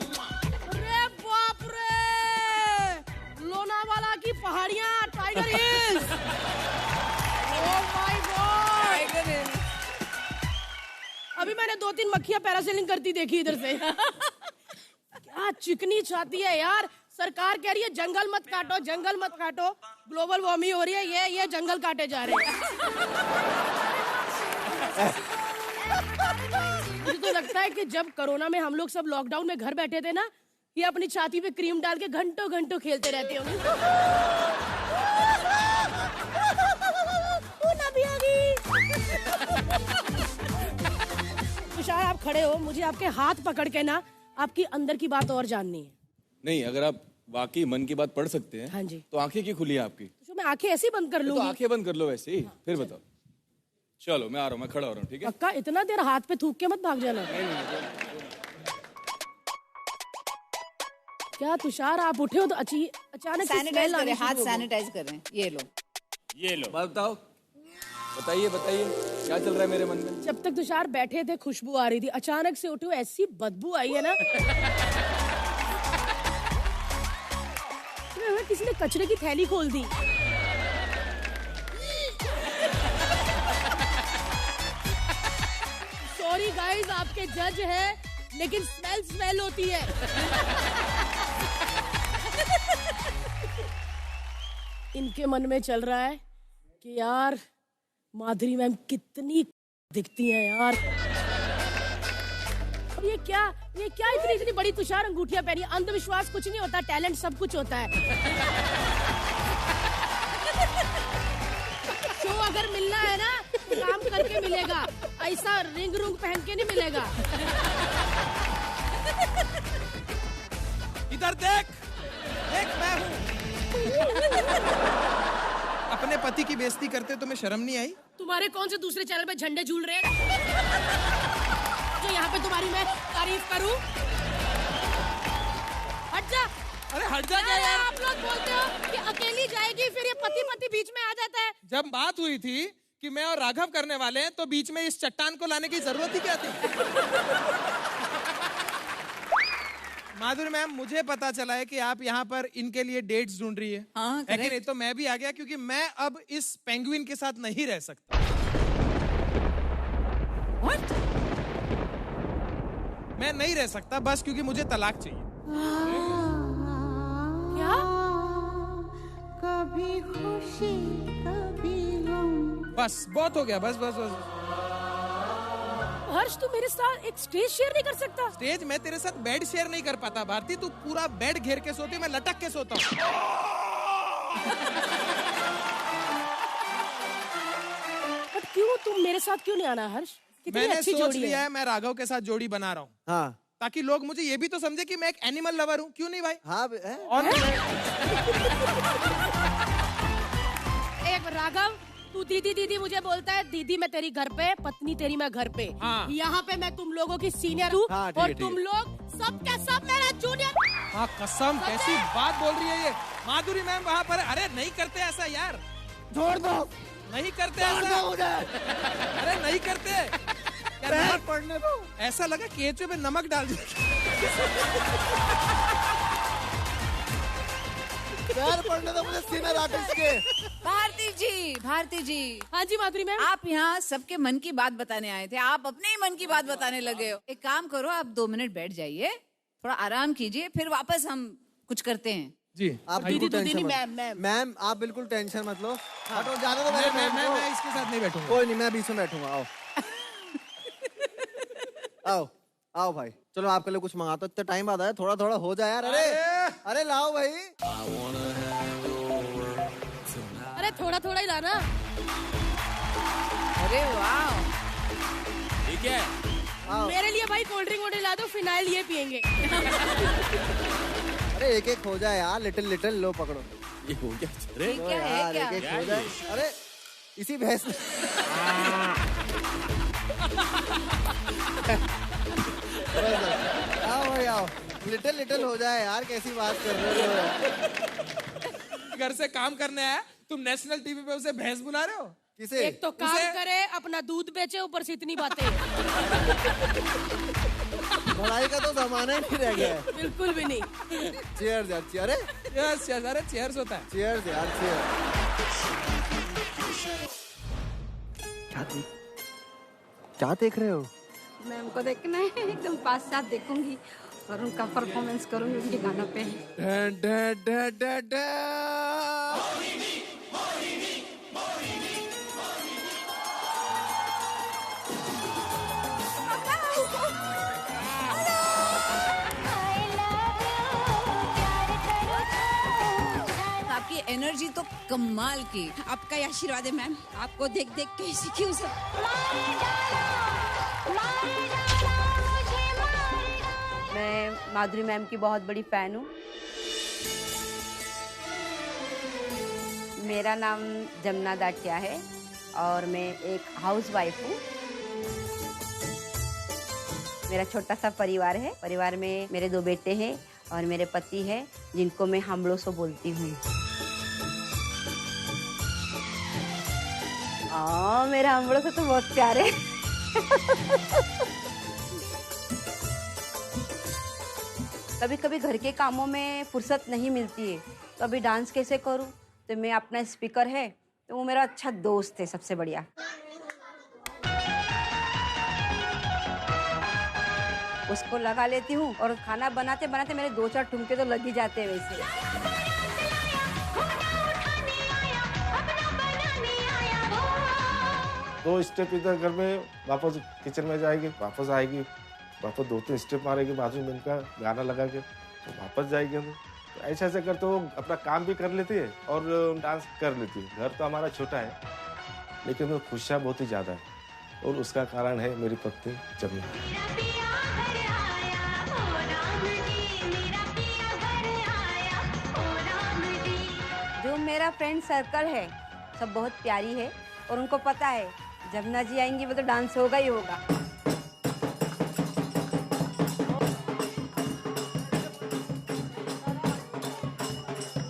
अरे बाप रे, लोनावाला की पहाड़ियां, tiger hills. Oh my God, अभी मैंने 2-3 मक्खियां पैरासेलिंग करती देखी इधर से। क्या चिकनी छाती है यार। सरकार कह रही है जंगल मत काटो, जंगल मत काटो, ग्लोबल वार्मिंग हो रही है, ये जंगल काटे जा रहे हैं। मुझे तो लगता है कि जब कोरोना में हम लोग सब लॉकडाउन में घर बैठे थे ना, ये अपनी छाती पे क्रीम डाल के घंटों घंटों खेलते रहते होंगे। भी आ गई। तुषार आप खड़े हो, मुझे आपके हाथ पकड़ के ना आपकी अंदर की बात और जाननी है। नहीं, अगर आप वाकई मन की बात पढ़ सकते हैं, हाँ जी, तो आंखें क्यों खुली है आपकी? तो मैं आंखें ऐसे ही बंद कर लूंगी। तो आंखें बंद कर लो वैसे ही, फिर बताओ। चलो मैं आ रहा हूँ, मैं खड़ा हो रहा हूँ, ठीक है? पक्का इतना देर हाथ पे थूक के मत भाग जाना। क्या तुषार आप उठे हो तो अचानक सैनिटाइज करें, हाथ सैनिटाइज करें। ये लो बताओ बताइए बताइए क्या चल रहा है मेरे मन में? जब तक तुषार बैठे थे खुशबू आ रही थी, अचानक से उठे हो ऐसी बदबू आई है ना। किसी ने कचरे की थैली खोल दी। सॉरी गाइस, आपके जज है, लेकिन स्मेल होती है। इनके मन में चल रहा है कि यार माधुरी मैम कितनी दिखती हैं यार। अब ये क्या इतनी बड़ी तुषार अंगूठियां पहनी। अंधविश्वास कुछ नहीं होता, टैलेंट सब कुछ होता है। शो अगर मिलना है ना तो काम करके मिलेगा, ऐसा रिंग रूंग पहन के नहीं मिलेगा। इधर देख मैं हूँ। अपने पति की बेइज्जती करते तुम्हें शर्म नहीं आई? तुम्हारे कौन से दूसरे चैनल पे झंडे झूल रहे हैं जो यहाँ पे तुम्हारी मैं तारीफ करूं? हट जा। अरे हट जा क्या यार? आप लोग बोलते हो कि अकेली जाएगी, फिर ये पति बीच में आ जाता है। जब बात हुई थी कि मैं और राघव करने वाले हैं तो बीच में इस चट्टान को लाने की जरूरत ही क्या थी? माधुरी मैम, मुझे पता चला है कि आप यहाँ पर इनके लिए डेट्स ढूंढ रही है। हाँ, लेकिन नहीं तो मैं भी आ गया, क्योंकि मैं अब इस पेंगुइन के साथ नहीं रह सकता। What? मैं नहीं रह सकता बस क्योंकि मुझे तलाक चाहिए। क्या? कभी खुशी कभी गम। बस बहुत हो गया, बस। हर्ष, तू मेरे साथ एक स्टेज शेयर नहीं कर सकता? स्टेज मैं तेरे साथ बेड शेयर नहीं कर पाता भारती। तू पूरा बेड घेर के सोती, मैं लटक के सोता हूँ। बट क्यों तुम मेरे साथ क्यों नहीं आना हर्ष? कितनी मैंने अच्छी सोच जोड़ी लिया है। है मैं राघव के साथ जोड़ी बना रहा हूँ। हाँ, ताकि लोग मुझे ये भी तो समझे कि मैं एक एनिमल लवर हूँ। क्यों नहीं भाई? हाँ एक राघव, तू दीदी मुझे बोलता है, दीदी मैं तेरी घर पे, पत्नी तेरी मैं घर पे। हाँ। यहाँ पे मैं तुम लोगों की सीनियर हूँ। हाँ, ठीक और है, ठीक तुम है। लोग सब के सब मेरा जूनियर। हाँ कसम, कैसी बात बोल रही है ये माधुरी मैम वहाँ पर। अरे नहीं करते ऐसा यार, छोड़ दो, नहीं करते छोड़ ऐसा। दो मुझे। अरे नहीं करते पैर पड़ने दो। ऐसा लगा केचुए में नमक डाल दिया। पैर पड़ने दो मुझे सीनियर आर्टिस्ट के। भारती जी। हाँ जी माधुरी मैम। आप यहाँ सबके मन की बात बताने आए थे, आप अपने ही मन की बात बताने लगे हो। एक काम करो, आप 2 मिनट बैठ जाइए, थोड़ा आराम कीजिए, फिर वापस हम कुछ करते हैं। जी आप बिल्कुल टेंशन मत। मैम आप बिल्कुल टेंशन मत लो। हटो, जाने दो मेरे मैम को। मैं इसके साथ नहीं बैठूंगा। कोई नहीं, मैं बीच में बैठूंगा। आओ भाई, चलो आपके लिए कुछ मंगाता हूं। इतना टाइम बाद आया, थोड़ा हो जाए यार। अरे लाओ भाई। अरे थोड़ा ही लाना। अरे वाह, ठीक है। मेरे लिए भाई कोल्ड ड्रिंक ला दो, फिनाइल ये पियेंगे। अरे एक हो जाए यार, लिटिल लो पकड़ो। ये हो गया? अरे क्या है क्या? एक हो जाए। अरे इसी भैंस आओ भाई आओ, लिटिल हो जाए यार। कैसी बात कर रहे हो? घर से काम करने आया, तुम नेशनल टीवी पे उसे भैंस बुला रहे हो? किसे? एक तो काम करे, अपना दूध बेचे, ऊपर से इतनी बातें। भलाई का तो जमाना ही नहीं रह गया है। बिल्कुल भी नहीं। चीयर्स यार, अरे अरे चीयर्स होता है। चीयर्स यार, चीयर्स। क्या देख रहे हो? मैम को देखना है, एकदम पास साथ देखूंगी और उनका परफॉर्मेंस करूंगी उनके गानों पे। आपकी एनर्जी तो कमाल की। आपका ही आशीर्वाद है मैम, आपको देख के सीखी हूँ सब। मैं माधुरी मैम की बहुत बड़ी फैन हूँ। मेरा नाम जमुना दाटिया है और मैं एक हाउसवाइफ हूँ। मेरा छोटा सा परिवार है। परिवार में मेरे 2 बेटे हैं और मेरे पति हैं, जिनको मैं हम लोग सो बोलती हूँ। मेरा हमलों से तो बहुत प्यारे। कभी कभी घर के कामों में फुर्सत नहीं मिलती है, तो अभी डांस कैसे करूं? तो मैं अपना स्पीकर है तो वो मेरा अच्छा दोस्त है, सबसे बढ़िया। उसको लगा लेती हूँ और खाना बनाते बनाते मेरे 2-4 ठुमके तो लग ही जाते हैं वैसे। दो स्टेप इधर घर में, वापस किचन में जाएगी, वापस आएगी, वापस 2-3 स्टेप मारेगी बाजू में इनका गाना लगा के, तो वापस जाएगी हम। तो ऐसे ऐसे करते वो अपना काम भी कर लेती है और डांस कर लेती है। घर तो हमारा छोटा है लेकिन वो खुशियाँ बहुत ही ज़्यादा है और उसका कारण है मेरी पत्नी जमुना। जो मेरा फ्रेंड सर्कल है सब बहुत प्यारी है और उनको पता है जमुना जी आएंगी वो तो डांस होगा ही होगा।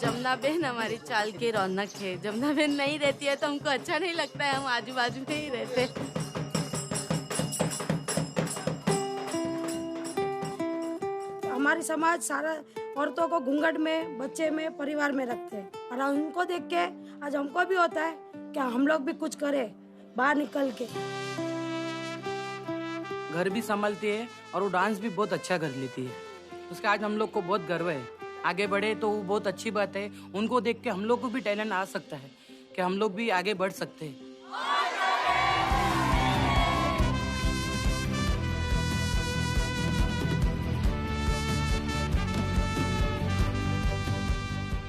जमुना बहन हमारी चाल की रौनक है। जमुना बहन नहीं रहती है तो हमको अच्छा नहीं लगता है, हम आजू बाजू में ही रहते। हमारी समाज सारा औरतों को घूंघट में, बच्चे में, परिवार में रखते हैं और उनको देख के आज हमको भी होता है कि हम लोग भी कुछ करें बाहर निकल के। घर भी संभालती है और वो डांस भी बहुत अच्छा कर लेती है। उसका आज हम लोग को बहुत गर्व है। आगे बढ़े तो वो बहुत अच्छी बात है। उनको देख के हम लोग को भी टैलेंट आ सकता है कि हम लोग भी आगे बढ़ सकते हैं।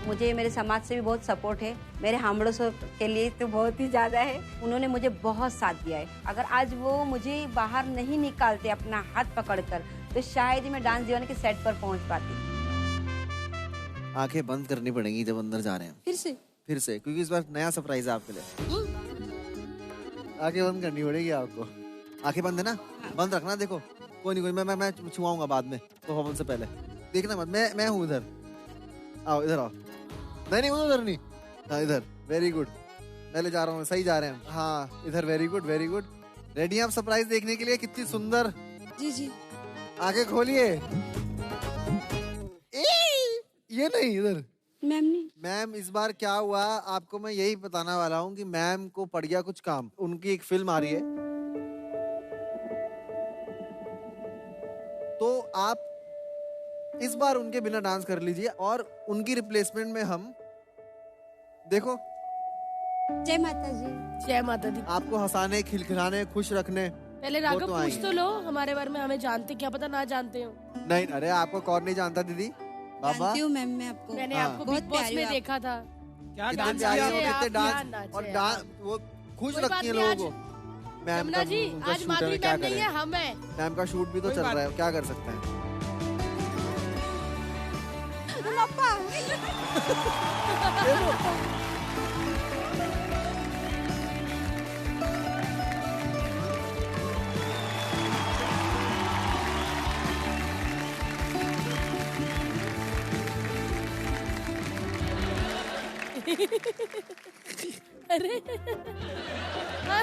मुझे मेरे समाज से भी बहुत सपोर्ट है। मेरे हमलों के लिए तो बहुत ही ज़्यादा है। उन्होंने मुझे बहुत साथ दिया है। अगर आज वो मुझे बाहर नहीं निकालते अपना हाथ पकड़कर तो शायद ही मैं डांस दीवाने के सेट पर पहुंच पाती। आंखें बंद करनी पड़ेंगी जब अंदर जा रहे हैं। फिर से क्योंकि इस बार नया सरप्राइज है आपके लिए। आंखें बंद करनी पड़ेगी आपको। आंखें बंद है ना? बंद रखना। देखो कोई नहीं, मैं छुआऊंगा बाद में परफॉर्मेंस से पहले। देखना मत, मैं हूँ इधर। आओ इधर आओ। नहीं उधर नहीं, हाँ इधर। वेरी गुड, मैं ले जा रहा हूँ। सही जा रहे हैं। हाँ इधर। Very good very good. Ready हैं आप सरप्राइज देखने के लिए? कितनी सुंदर। जी। आगे खोलिए। ये नहीं, इधर। मैम इस बार क्या हुआ आपको मैं यही बताने वाला हूँ कि मैम को पड़ गया कुछ काम। उनकी एक फिल्म आ रही है तो आप इस बार उनके बिना डांस कर लीजिए और उनकी रिप्लेसमेंट में हम देखो। जय माता जी। जय माता दी। आपको हंसाने, खिलखिलाने, खुश रखने। पहले राघव पूछ तो लो हमारे बारे में, हमें जानते, क्या पता ना जानते हो। नहीं, अरे आपको कौन नहीं जानता दीदी? बाबा जानती हूँ मैम, मैं आपको। मैंने आपको बिग बॉस में देखा था। क्या कितने प्यारे हो, कितने डांस और डांस वो खुश रखती है लोगों को। मैम का जी आज माधुरी मैम नहीं है, हम है। मैम का शूट भी तो चल रहा है, क्या कर सकते हैं।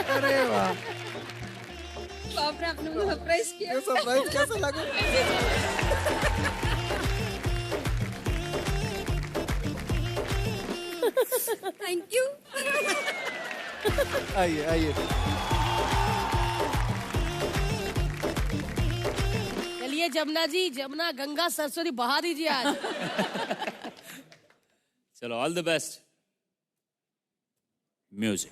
अरे वाह, बाप रे, आपने मुझे सरप्राइज किया। ये सरप्राइज कैसे लगा? Thank you. आइए आइए। चलिए जमुना जी, जमुना गंगा सरस्वती बहा दीजिए आज। चलो, ऑल द बेस्ट। म्यूजिक।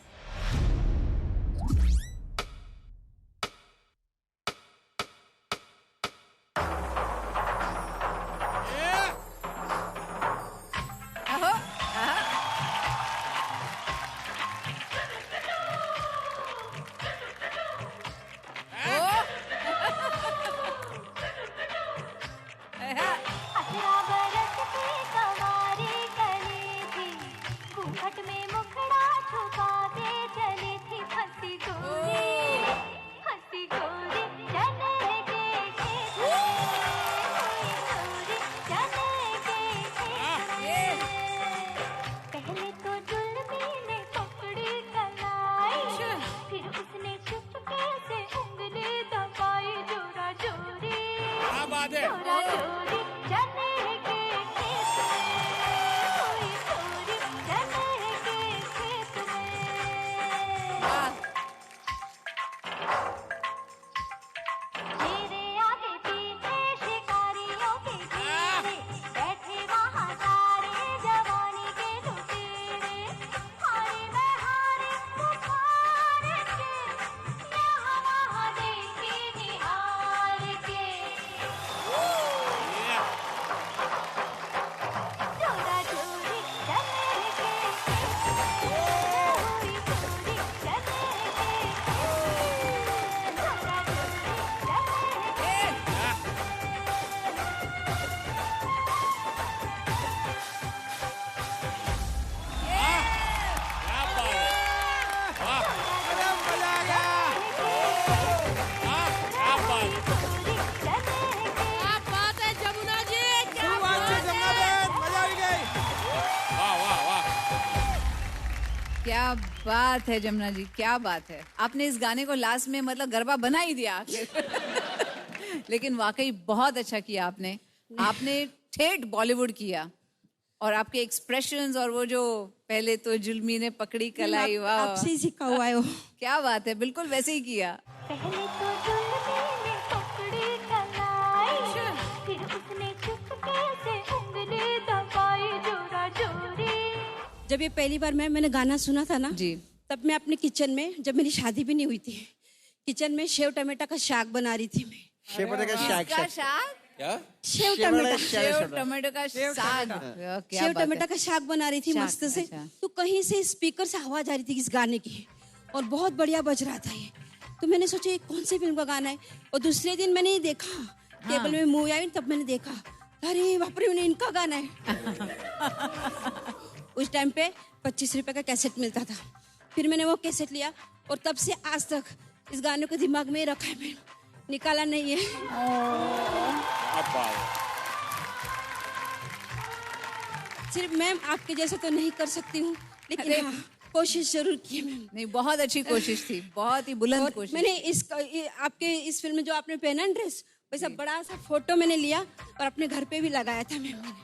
घूंघट में मुखड़ा छुपा दे बात है। क्या बात है जमुना जी, क्या बात है। आपने इस गाने को लास्ट में मतलब गरबा बना ही दिया लेकिन वाकई बहुत अच्छा किया आपने। आपने ठेठ बॉलीवुड किया और आपके एक्सप्रेशंस और वो जो पहले तो जुल्मी ने पकड़ी कलाई, वाह आपसे ही सीखा हुआ है वो। क्या बात है, बिल्कुल वैसे ही किया। पहले तो जुल्मी ने पकड़ी कलाई, फिर उसने चुपके से उंगली दबाई जोरा जोरी। जब ये पहली बार मैंने गाना सुना था ना जी, तब मैं अपने किचन में, जब मेरी शादी भी नहीं हुई थी, किचन में सेव टमाटर का साग बना रही थी मैं। सेव टमाटर का साग? क्या? सेव टमाटर का साग। सेव टमाटर का साग बना रही थी मस्त से। तो कहीं से स्पीकर से आवाज आ रही थी इस गाने की और बहुत बढ़िया बज रहा था ये। तो मैंने सोचा ये कौन सी फिल्म का गाना है। और दूसरे दिन मैंने देखा, टेबल में मूवी आई, तब मैंने देखा, अरे बाप रे, इनका गाना है। उस टाइम पे 25 रुपए का कैसेट मिलता था। फिर मैंने वो कैसेट लिया और तब से आज तक इस गाने को दिमाग में रखा है, मैंने निकाला नहीं है। सिर्फ मैम आपके जैसे तो नहीं कर सकती हूँ, लेकिन हाँ, कोशिश जरूर की है मैम। नहीं, बहुत अच्छी कोशिश थी, बहुत ही बुलंद कोशिश। मैंने आपके इस फिल्म में जो आपने पहना ड्रेस, वैसा बड़ा सा फोटो मैंने लिया और अपने घर पे भी लगाया था मैम। मैंने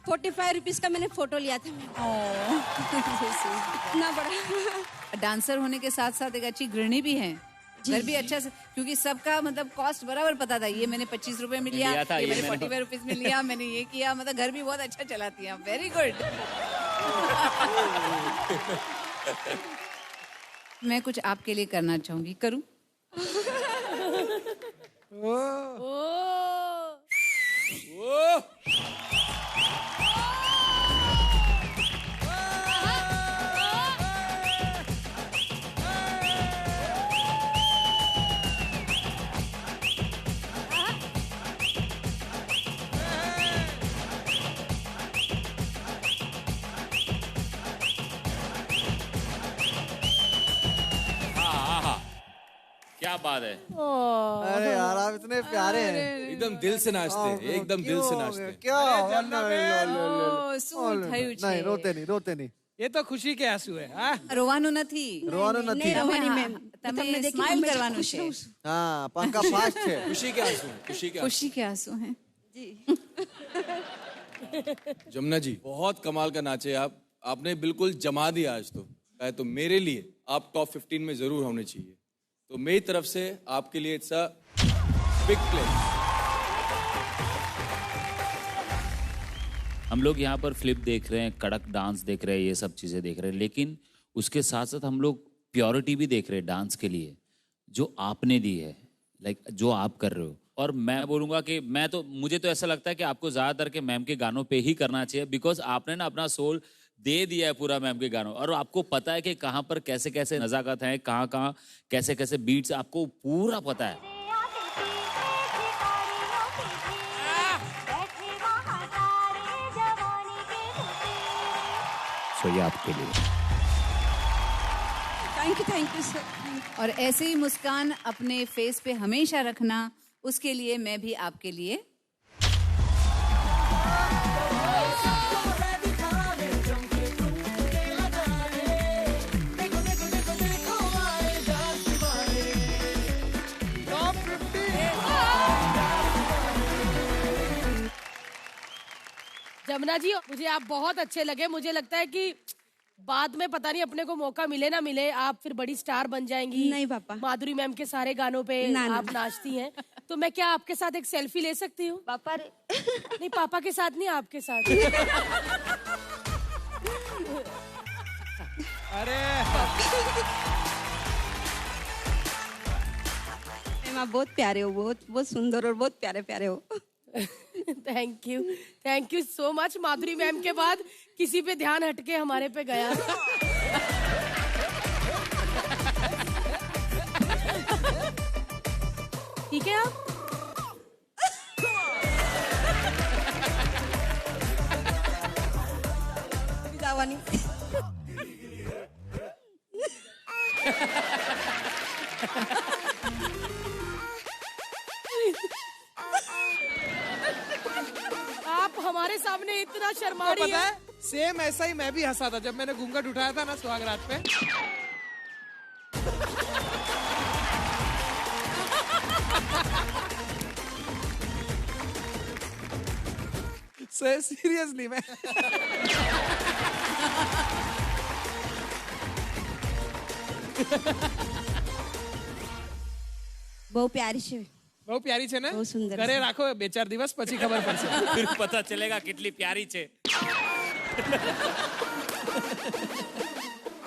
45 रुपीज का मैंने फोटो लिया था मैम। इतना बड़ा। डांसर होने के साथ साथ एक अच्छी गृहिणी भी हैं। घर भी अच्छा से, क्योंकि सबका मतलब कॉस्ट बराबर पता था। ये मैंने 25 रुपए में लिया, ये मैंने 45 रुपीज में लिया, मैंने ये किया। मतलब घर भी बहुत अच्छा चलाती हैं। Very good. मैं कुछ आपके लिए करना चाहूंगी, करूं? क्या बात है। अरे यार आप इतने प्यारे हैं। एकदम दिल से नाचते हैं, एकदम दिल से नाचते हैं। क्या? नहीं, रोते नहीं। ये तो खुशी के आंसू है। रोवानो નથી। તમે સ્માઈલ કરવાનું છે। हाँ, पंखा फास्ट है। खुशी के आंसू हैं, खुशी के आंसू हैं। जी। जमुना जी, बहुत कमाल का नाचे आप। आपने बिल्कुल जमा दिया आज तो मेरे लिए आप टॉप 15 में जरूर होने चाहिए। तो मेरी तरफ से आपके लिए इट्स अ बिग प्ले। हम लोग यहाँ पर फ्लिप देख रहे हैं, कड़क डांस देख रहे हैं, ये सब चीजें देख रहे हैं, लेकिन उसके साथ साथ हम लोग प्योरिटी भी देख रहे हैं डांस के लिए, जो आपने दी है, लाइक जो आप कर रहे हो। और मैं बोलूंगा कि मुझे तो ऐसा लगता है कि आपको ज्यादातर के मैम के गानों पे ही करना चाहिए, बिकॉज आपने ना अपना सोल दे दिया है पूरा मैम के गानों। और आपको पता है कि कहाँ पर कैसे कैसे नजाकत है, कहाँ कहाँ कैसे कैसे बीट्स, आपको पूरा पता है। तो ये आपके लिए। Thank you sir. और ऐसे ही मुस्कान अपने फेस पे हमेशा रखना, उसके लिए मैं भी आपके लिए जमुना जी मुझे आप बहुत अच्छे लगे। मुझे लगता है कि बाद में पता नहीं अपने को मौका मिले ना मिले, आप फिर बड़ी स्टार बन जाएंगी। नहीं पापा, माधुरी मैम के सारे गानों पे आप नाचती हैं, तो मैं क्या आपके साथ एक सेल्फी ले सकती हूँ? पापा नहीं, पापा के साथ नहीं, आपके साथ। अरे आप बहुत प्यारे हो, बहुत बहुत सुंदर और बहुत प्यारे प्यारे हो। Thank you so much. Madhuri ma'am के बाद किसी पे ध्यान हटके हमारे पे गया। ठीक है आप जावानी। आप हमारे सामने इतना शर्मा रही पता है। है सेम ऐसा ही मैं भी हंसा था जब मैंने घूंघट उठाया था ना सुहागरात पे। सीरियसली मैं બહુ પ્યારી છે, બહુ પ્યારી છે ને? બહુ સુંદર ઘરે છે. રાખો 2-4 દિવસ પછી ખબર પડશે. फिर पता चलेगा कितनी प्यारी छे.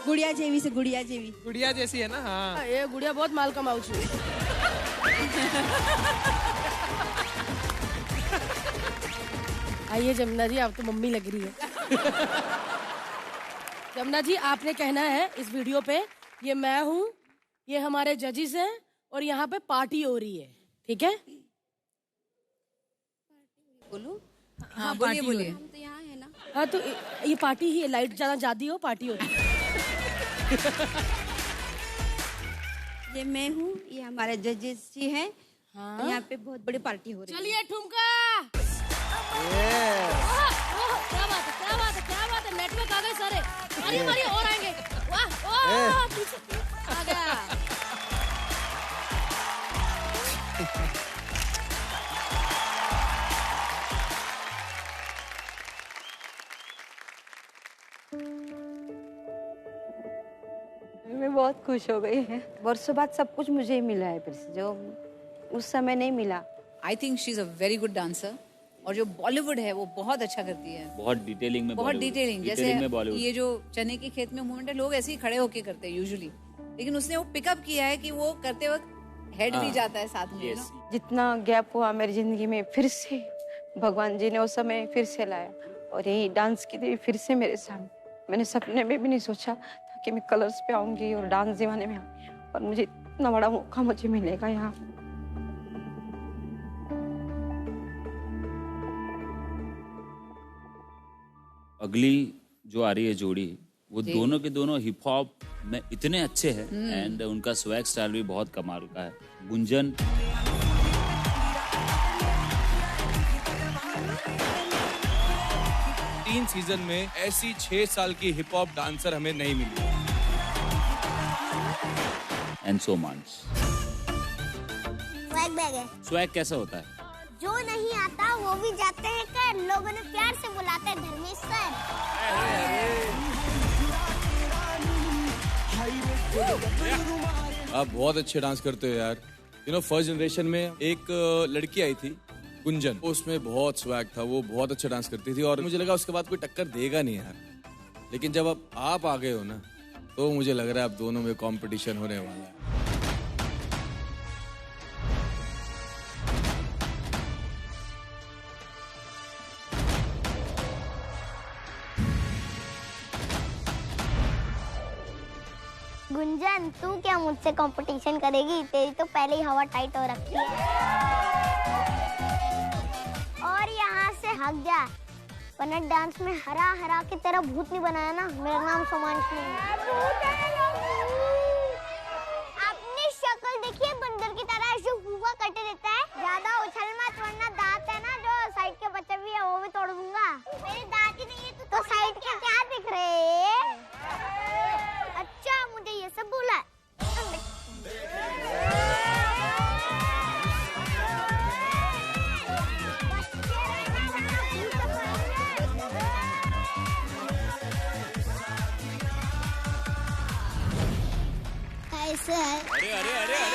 ગુડિયા જેવી છે, ગુડિયા જેવી. गुड़िया जैसी है ना? हाँ ये गुड़िया बहुत माल कमाऊ छे। आइए जमुना जी, आप तो मम्मी लग रही है। जमुना जी आपने कहना है इस वीडियो पे, ये मैं हूँ, ये हमारे जजेस हैं और यहाँ पे पार्टी हो रही है, ठीक है? બોલો. हाँ बोलिए बोलिए। हम तो यहाँ है ना. हाँ तो ये पार्टी ही है, लाइट ज्यादा जाती हो पार्टी होती है। ये मैं हूँ, ये हमारे जजेस जी हैं. हाँ? यहाँ पे बहुत बड़ी पार्टी हो रही है. चलिए ठुमका। क्या बात है, क्या बात है, क्या बात है, नेटवर्क आ गए सारे। मारिए मारिए और आएंगे। वाह वाह, पीछे आ गया। मैं बहुत खुश हो गई है। वर्षों बाद सब कुछ मुझे ही मिला है फिर से, जो उस समय नहीं मिला। I think she is a very good dancer, और जो बॉलीवुड है वो बहुत अच्छा करती है। बहुत डिटेलिंग में बहुत Bollywood. डिटेलिंग, में जैसे Bollywood. ये जो चने की खेत में मूवमेंट है, लोग ऐसे ही खड़े होके करते हैं यूजुअली, लेकिन उसने वो पिकअप किया है कि वो करते वक्त हेड भी हाँ। जाता है साथ में। Yes. जितना गैप हुआ मेरी जिंदगी में, फिर से भगवान जी ने वो समय फिर से लाया और यही डांस की देवी फिर से मेरे सामने। मैंने सपने में भी नहीं सोचा था कि मैं कलर्स पे आऊंगी और डांस दीवाने में आऊंगी, और मुझे इतना बड़ा मौका मुझे मिलेगा यहाँ। अगली जो आ रही है जोड़ी, वो जी। दोनों के दोनों हिप हॉप में इतने अच्छे हैं हम्म। एंड उनका स्वैग स्टाइल भी बहुत कमाल का है. गुंजन 3 सीजन में ऐसी 6 साल की हिप हॉप डांसर हमें नहीं मिली। And so much. Swag bag है। स्वैग कैसा होता है? जो नहीं आता वो भी जाते हैं कर, लोगों ने प्यार से बुलाते हैं धर्मेश सर। आप बहुत अच्छे डांस करते हो यार। फर्स्ट जनरेशन में एक लड़की आई थी गुंजन, उसमें बहुत स्वैग था, वो बहुत अच्छा डांस करती थी और मुझे लगा उसके बाद कोई टक्कर देगा नहीं यार। लेकिन जब अब आप आ गए हो ना, तो मुझे लग रहा है अब दोनों में कंपटीशन होने वाला है। गुंजन, तू क्या मुझसे कंपटीशन करेगी? तेरी तो पहले ही हवा टाइट हो रखी है। और यहाँ से हट जा, वरना डांस में हरा हरा के तेरा भूत नहीं बनाया ना। मेरा नाम सोमांशी है। अपनी शक्ल देखिए, बंदर की तरह ऐसे हुआ करते रहता है। ज्यादा उछल मत, वरना दांत है ना जो साइड के बच्चे भी है वो भी तोड़ दूंगा। मेरे दांत ही नहीं है तो साइड के क्या दिख रहे? अच्छा, मुझे ये सब बोला। से है। अरे अरे अरे अरे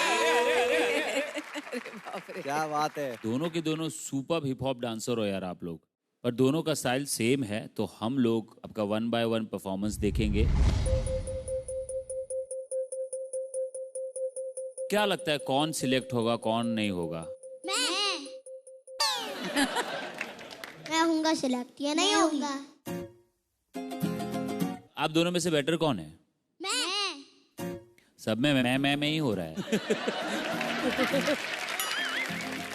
क्या बात है। दोनों के दोनों सुपर हिप हॉप डांसर हो यार आप लोग, पर दोनों का स्टाइल सेम है, तो हम लोग आपका 1 by 1 परफॉर्मेंस देखेंगे। क्या लगता है कौन सिलेक्ट होगा कौन नहीं होगा? मैं होऊंगा सिलेक्ट या नहीं होऊंगा? आप दोनों में से बेटर कौन है? मैं। सब में मैं ही हो रहा है।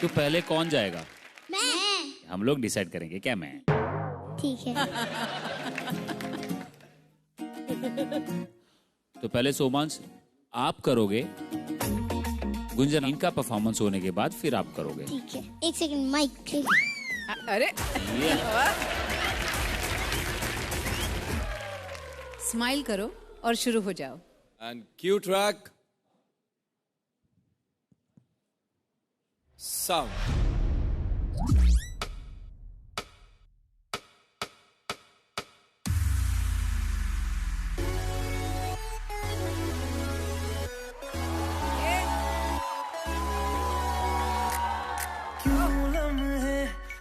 तो पहले कौन जाएगा? मैं। हम लोग डिसाइड करेंगे क्या? मैं। ठीक है। तो पहले सोमांश आप करोगे, गुंजन इनका परफॉर्मेंस होने के बाद फिर आप करोगे। ठीक है, एक सेकंड माइक। अरे स्माइल करो और शुरू हो जाओ। And Q track sound.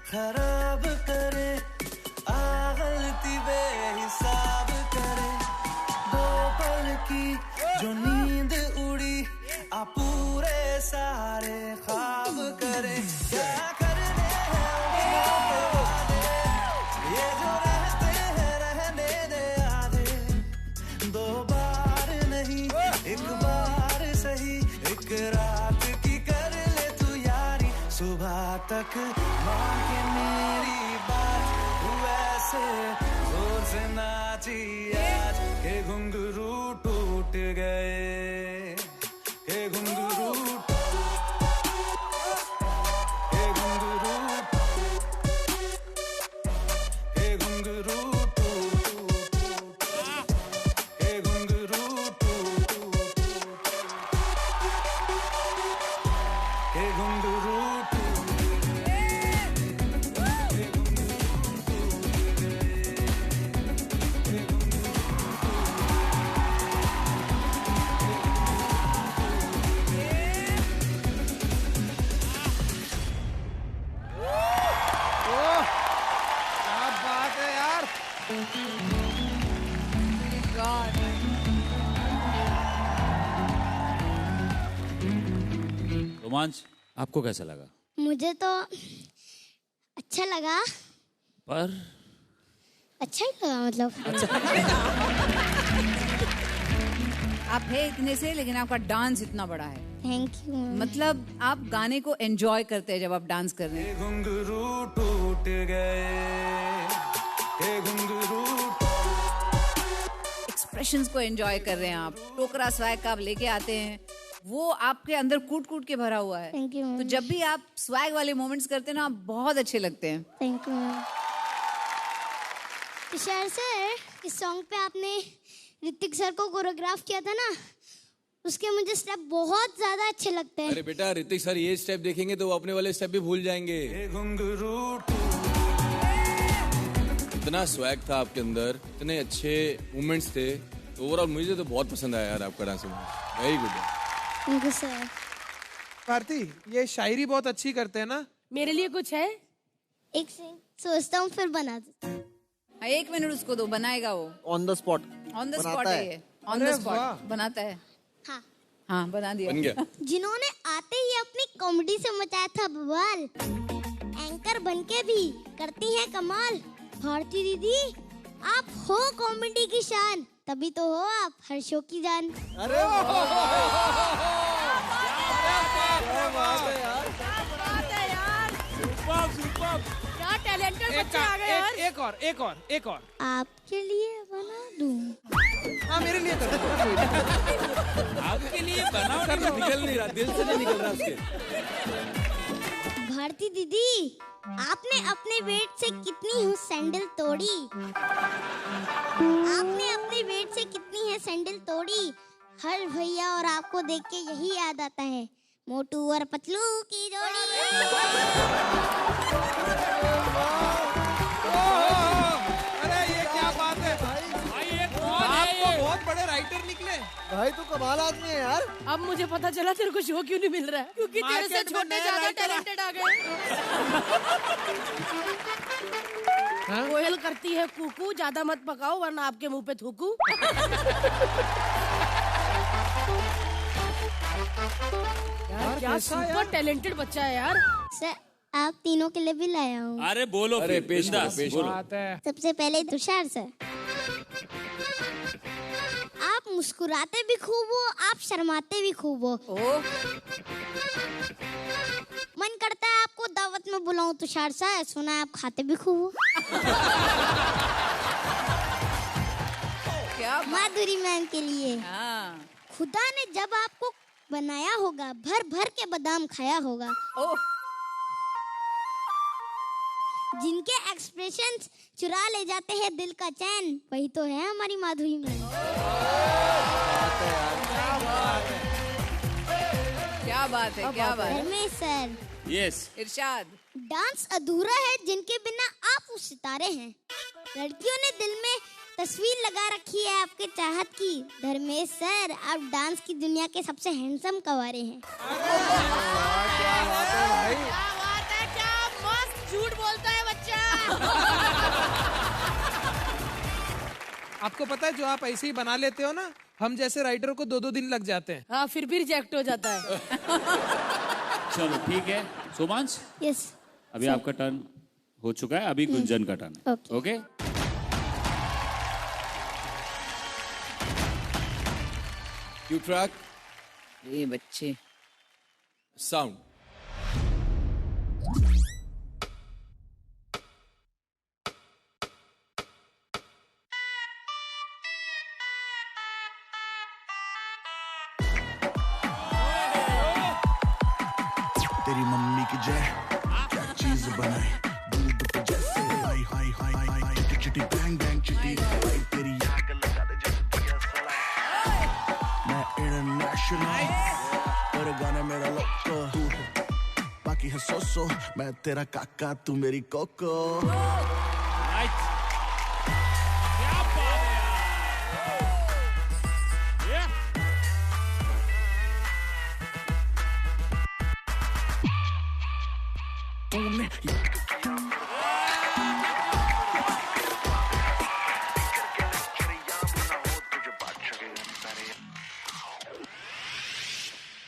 खराब करे गलती बेहिसाब करे, दो पल की जो नींद उड़ी आ पूरे सारे ख्वाब करे। क्या करने हैं वादे, ये जो रहते हैं रहने दे आधे, दो बार नहीं एक बार सही, एक रात की कर ले तू यारी, सुबह तक मान के मेरी बात, तू ऐसे जोर से नाची आज के घुंघरू टूट गए, के घुंघरू के घुंघरू के घुंघरू के घुंघरू के घुंघरू रोमांच आपको कैसा लगा? मुझे तो अच्छा लगा, पर अच्छा ही लगा मतलब। आप है इतने से, लेकिन आपका डांस इतना बड़ा है। Thank you. मतलब आप गाने को एंजॉय करते हैं जब आप डांस कर रहे हैं। घुंघरू टूट गए, घुंघरू एक्सप्रेशंस को एंजॉय कर रहे हैं आप। टोकरा स्वैग का आप लेके आते हैं, वो आपके अंदर कूट कूट के भरा हुआ है। Thank you. तो जब भी आप स्वैग वाले मोमेंट्स करते हैं ना, आप बहुत अच्छे लगते हैं। Thank you. तुषार सर, इस सॉन्ग पे आपने ऋतिक सर को कोरियोग्राफ किया था ना, उसके मुझे स्टेप बहुत ज्यादा अच्छे लगते हैं। अरे बेटा, ऋतिक सर ये स्टेप देखेंगे तो वो अपने वाले स्टेप भी भूल जाएंगे। इतना स्वैग था आपके अंदर, इतने अच्छे मूवमेंट्स थे, तो ओवरऑल मुझे तो बहुत पसंद आया यार आपका dance. Very good. Thank you sir. Bharti, ये शायरी बहुत अच्छी करते हैं ना? मेरे लिए कुछ है? एक से सोचता हूँ फिर बना दूँ। 1 मिनट उसको दो, बनाएगा वो। On the spot. On the spot है ये, ऑन द स्पॉट बनाता है। हाँ हाँ, बना दिया। बन गया। जिन्होंने आते ही अपनी कॉमेडी से मचाया था बवाल, एंकर बनके भी करती हैं कमाल। भारती दीदी, आप हो कॉमेडी की शान, तभी तो हो आप हर शो की जान। अरे क्या टैलेंटेड बच्चे आ गए यार। एक और। आपके लिए बना दूं? हाँ, मेरे लिए कर दो। आपके लिए बनाओ, निकल नहीं रहा, दिल से नहीं निकल रहा उसके। भारती दीदी, आपने अपने वेट से कितनी हूँ सैंडल तोड़ी, आपने अपने वेट से कितनी है सैंडल तोड़ी। हर भैया और आपको देख के यही याद आता है, मोटू और पतलू की जोड़ी। अरे ये क्या बात है भाई, आपको बहुत बड़े राइटर निकले। भाई तू कमाल आदमी है यार। अब मुझे पता चला तेरे को शो क्यों नहीं मिल रहा है, क्योंकि तेरे से छोटे ज्यादा टैलेंटेड आ गए। कोयल करती है कुकू, ज्यादा मत पकाओ वरना आपके मुंह पे थूकू। यार क्या सुपर टैलेंटेड बच्चा है यार। सर आप तीनों के लिए भी लाया हूँ। अरे बोलो, अरे पेश करो, बिंदास पेश बोलो। सबसे पहले तुषार सर, आप मुस्कुराते भी खूब हो, आप शर्माते भी खूब हो। मन करता है आपको दावत में बुलाऊं तुषार सर, सुना है आप खाते भी खूब हो। क्या माधुरी मैम के लिए हाँ। खुदा ने जब आपको बनाया होगा, भर भर के बादाम खाया होगा। जिनके एक्सप्रेशंस चुरा ले जाते हैं दिल का चैन, वही तो है हमारी माधुरी मैम। क्या बात है, क्या बात है। रमेश सर, यस इरशाद, डांस अधूरा है जिनके बिना आप वो सितारे हैं। लड़कियों ने दिल में तस्वीर लगा रखी है आपके चाहत की। धर्मेश सर, आप डांस की दुनिया के सबसे हैंडसम कवारे हैं। क्या बात है, क्या मस्त झूठ बोलता है बच्चा। आपको पता है जो आप ऐसे ही बना लेते हो ना, हम जैसे राइटर को 2-2 दिन लग जाते हैं। हाँ फिर भी रिजेक्ट हो जाता है। चलो ठीक है सोमांश, यस अभी आपका टर्न हो चुका है, अभी गुंजन का टर्न है। ओके क्यू ट्रैक, ये बच्चे साउंड। तेरी मम्मी की जय क्या चीज बनाई, दूध पे जैसे हाय हाय हाय हाय हाय, चिटी चिटी बैंग बैंग चिटी हाय, तेरी आग लगा दे जैसे दिया सलाई। मैं इंटरनेशनल पर गाने मेरा लोको, बाकी है सो मैं तेरा काका तू मेरी कोको।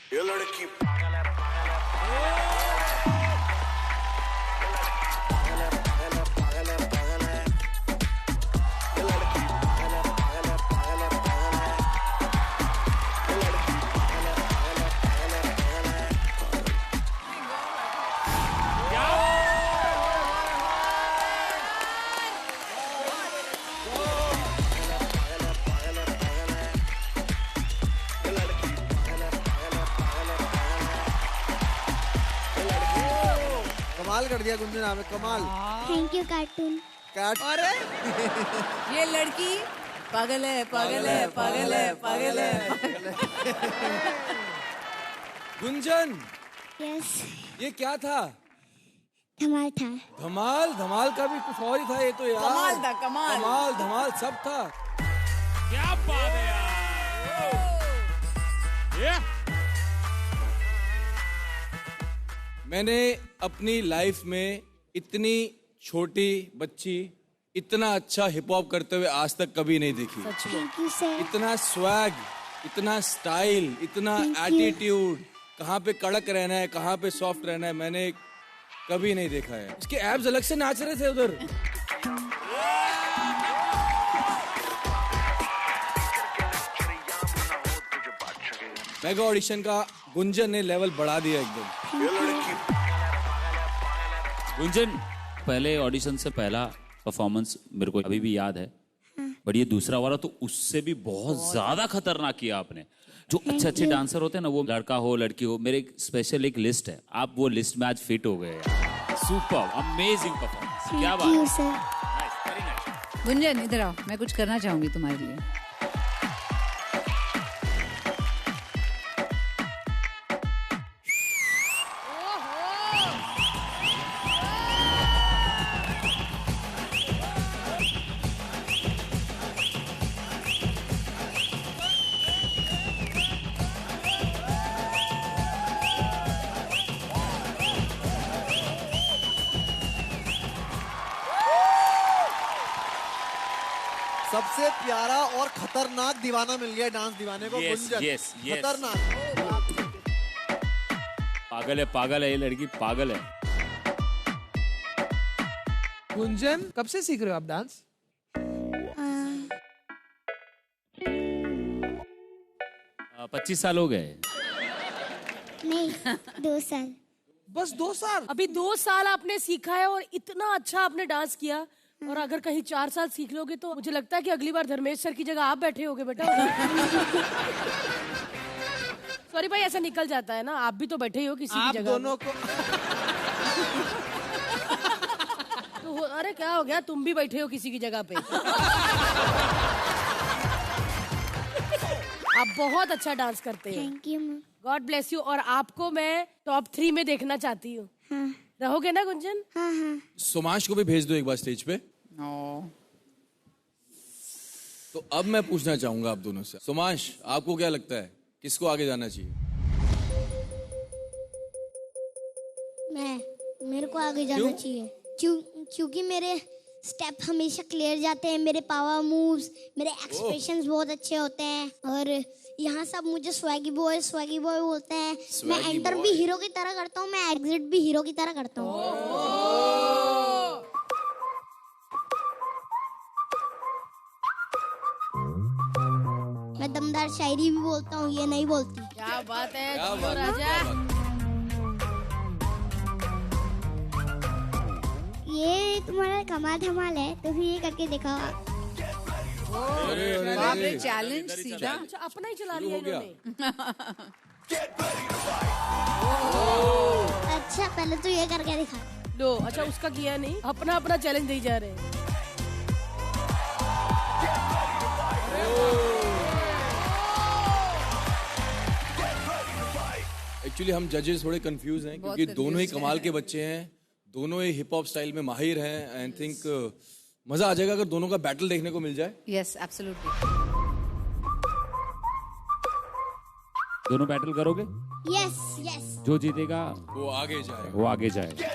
ये लड़की पागल है, पागल है, पागल है, पागल है, पागल है, पागल है, ये लड़की पागल है, पागल है, पागल है, पागल है, ये लड़की पागल है, पागल है, पागल है, पागल है। कमाल कर दिया गुंजन आपने, कमाल। Thank you cartoon. अरे ये लड़की पागल है, पागल है, पागल है, पागल है। गुंजन, यस ये क्या था? धमाल था। धमाल, धमाल का भी कुछ और ही था ये तो यार। कमाल था, कमाल। कमाल, धमाल सब था। क्या बात है यार। मैंने अपनी लाइफ में इतनी छोटी बच्ची इतना अच्छा हिप हॉप करते हुए आज तक कभी नहीं देखी। Thank you sir. इतना स्वैग, इतना स्टाइल, इतना एटीट्यूड, कहाँ पे कड़क रहना है, कहाँ पे सॉफ्ट रहना है, मैंने कभी नहीं देखा है। इसके एब्स अलग से नाच रहे थे उधर। मेगा ऑडिशन का गुंजन ने लेवल बढ़ा दिया एकदम। गुंजन, पहले ऑडिशन से पहला परफॉर्मेंस मेरे को अभी भी याद है, बट ये दूसरा वाला तो उससे भी बहुत ज्यादा खतरनाक किया आपने। जो अच्छे अच्छे डांसर होते हैं ना, वो लड़का हो लड़की हो, मेरे स्पेशल एक लिस्ट है, आप वो लिस्ट में आज फिट हो गए। सुपर अमेजिंग परफॉर्मेंस, क्या बात है। गुंजन इधर आओ, मैं कुछ करना चाहूंगी तुम्हारे लिए। सबसे प्यारा और खतरनाक दीवाना मिल गया डांस दीवाने को। Yes, गुंजन। yes, yes. खतरनाक। पागल है ये लड़की, पागल है। गुंजन, कब से सीख रहे हो आप डांस? 25 साल हो गए। नहीं, 2 साल। बस 2 साल? अभी 2 साल आपने सीखा है और इतना अच्छा आपने डांस किया। और अगर कहीं 4 साल सीख लोगे तो मुझे लगता है कि अगली बार धर्मेश सर की जगह आप बैठे होगे बेटा। सॉरी भाई, ऐसा निकल जाता है ना, आप भी तो बैठे ही हो किसी की जगह। आप दोनों को तो अरे क्या हो गया, तुम भी बैठे हो किसी की जगह पे। आप बहुत अच्छा डांस करते हैं। Thank you. God bless you. और आपको मैं टॉप 3 में देखना चाहती हूँ। हाँ। रहोगे ना गुंजन? हाँ हाँ। सोमांश को भी भेज दो एक बार स्टेज पे। तो अब मैं पूछना चाहूंगा आप दोनों से, सोमांश आपको क्या लगता है किसको आगे जाना चाहिए? मेरे को आगे जाना चाहिए क्योंकि मेरे स्टेप हमेशा क्लियर जाते हैं, मेरे पावर मूव्स, मेरे एक्सप्रेशंस बहुत अच्छे होते हैं और यहाँ सब मुझे स्वैगी बॉय बोलते हैं। मैं एंटर भी हीरो की तरह करता हूँ, मैं एग्जिट भी हीरो की तरह करता हूँ। मैं दमदार शायरी भी बोलता हूँ, ये नहीं बोलती। क्या बात है, क्या जियो बात है, राजा। क्या बात ये तुम्हारा कमाल धमाल है, तो फिर ये करके दिखाओ आप। बाप रे, चैलेंज सीधा। अच्छा, अपना ही चला लिया इन्होंने। अच्छा, पहले तो ये करके दिखा। लो, अच्छा उसका किया नहीं, अपना अपना चैलेंज दे जा रहे हैं। एक्चुअली हम जजेस थोड़े कंफ्यूज हैं क्योंकि दोनों ही कमाल के बच्चे हैं, दोनों ही हिप हॉप स्टाइल में माहिर हैं। आई थिंक मजा आ जाएगा अगर दोनों का बैटल देखने को मिल जाए। Yes, absolutely. दोनों बैटल करोगे? Yes yes. जो जीतेगा वो आगे जाएगा। वो आगे जाएगा।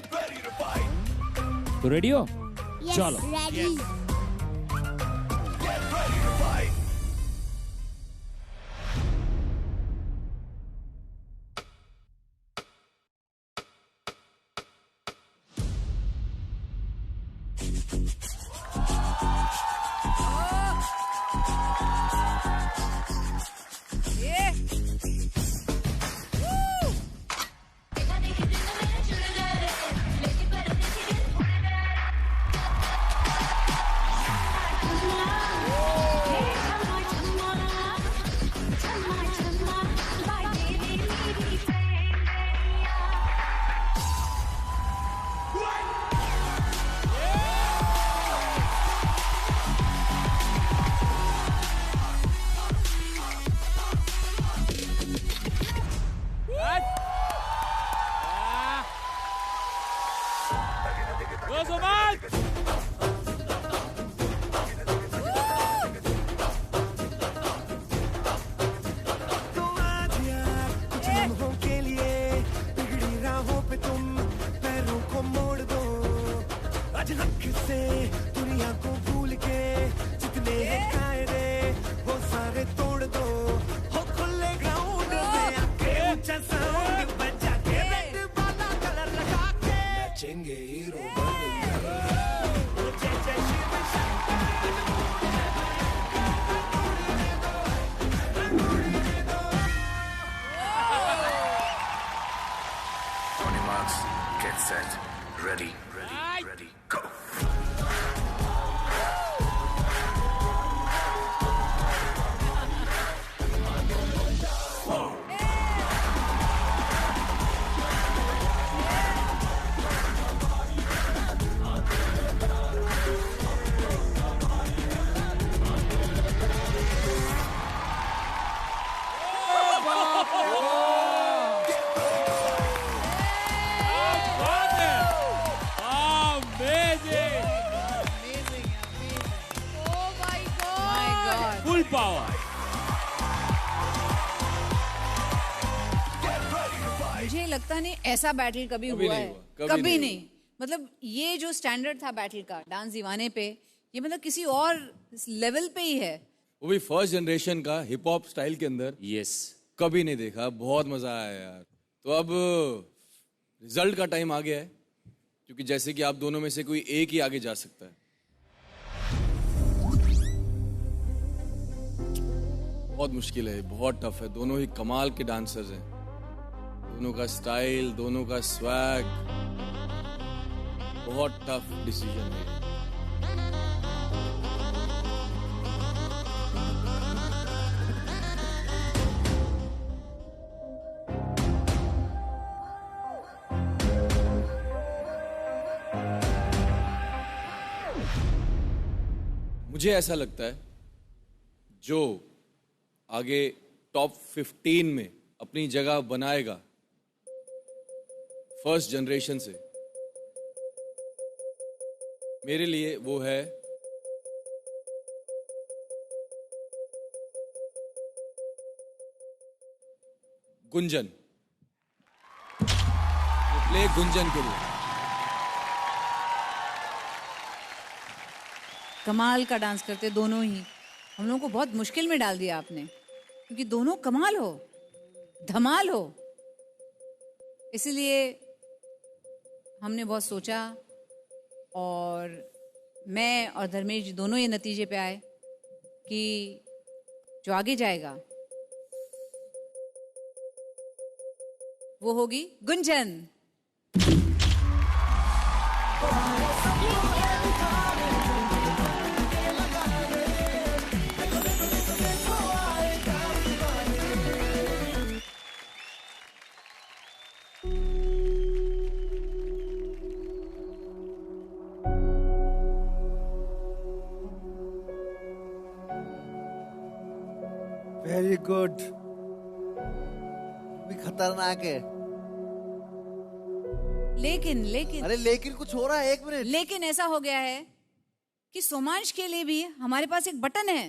तो रेडी हो? यस, चलो। रेडी। Full power. मुझे लगता नहीं ऐसा बैटल कभी हुआ है, कभी नहीं। मतलब ये जो स्टैंडर्ड था बैटल का डांस दीवाने पे, ये मतलब किसी और लेवल पे ही है। वो भी फर्स्ट जनरेशन का हिप हॉप स्टाइल के अंदर। यस, कभी नहीं देखा, बहुत मजा आया यार। तो अब रिजल्ट का टाइम आ गया है, क्योंकि जैसे कि आप दोनों में से कोई एक ही आगे जा सकता है। बहुत मुश्किल है, बहुत टफ है। दोनों ही कमाल के डांसर्स हैं, दोनों का स्टाइल, दोनों का स्वैग, बहुत टफ डिसीजन है। मुझे ऐसा लगता है जो आगे टॉप 15 में अपनी जगह बनाएगा फर्स्ट जनरेशन से, मेरे लिए वो है गुंजन। प्ले गुंजन के लिए। कमाल का डांस करते दोनों ही। हम लोगों को बहुत मुश्किल में डाल दिया आपने, क्योंकि दोनों कमाल हो, धमाल हो। इसीलिए हमने बहुत सोचा और मैं और धर्मेश जी दोनों ये नतीजे पे आए कि जो आगे जाएगा वो होगी गुंजन। वेरी गुड, भी खतरनाक है। लेकिन अरे लेकिन कुछ हो रहा है, 1 मिनट। लेकिन ऐसा हो गया है कि सोमांश के लिए भी हमारे पास एक बटन है।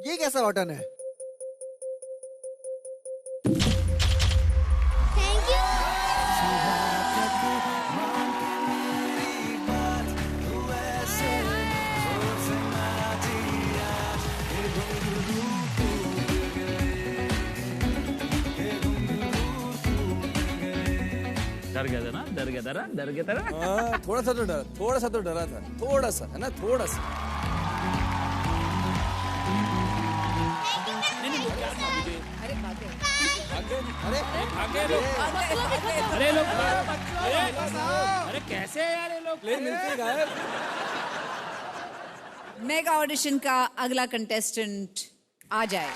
ये कैसा बटन है? डर गया था ना, डर गया था ना। थोड़ा सा तो डरा था, थोड़ा सा है ना, थोड़ा सा। अरे कैसे यार ये लोग प्ले मिलते गायब। मेगा ऑडिशन का अगला कंटेस्टेंट आ जाए।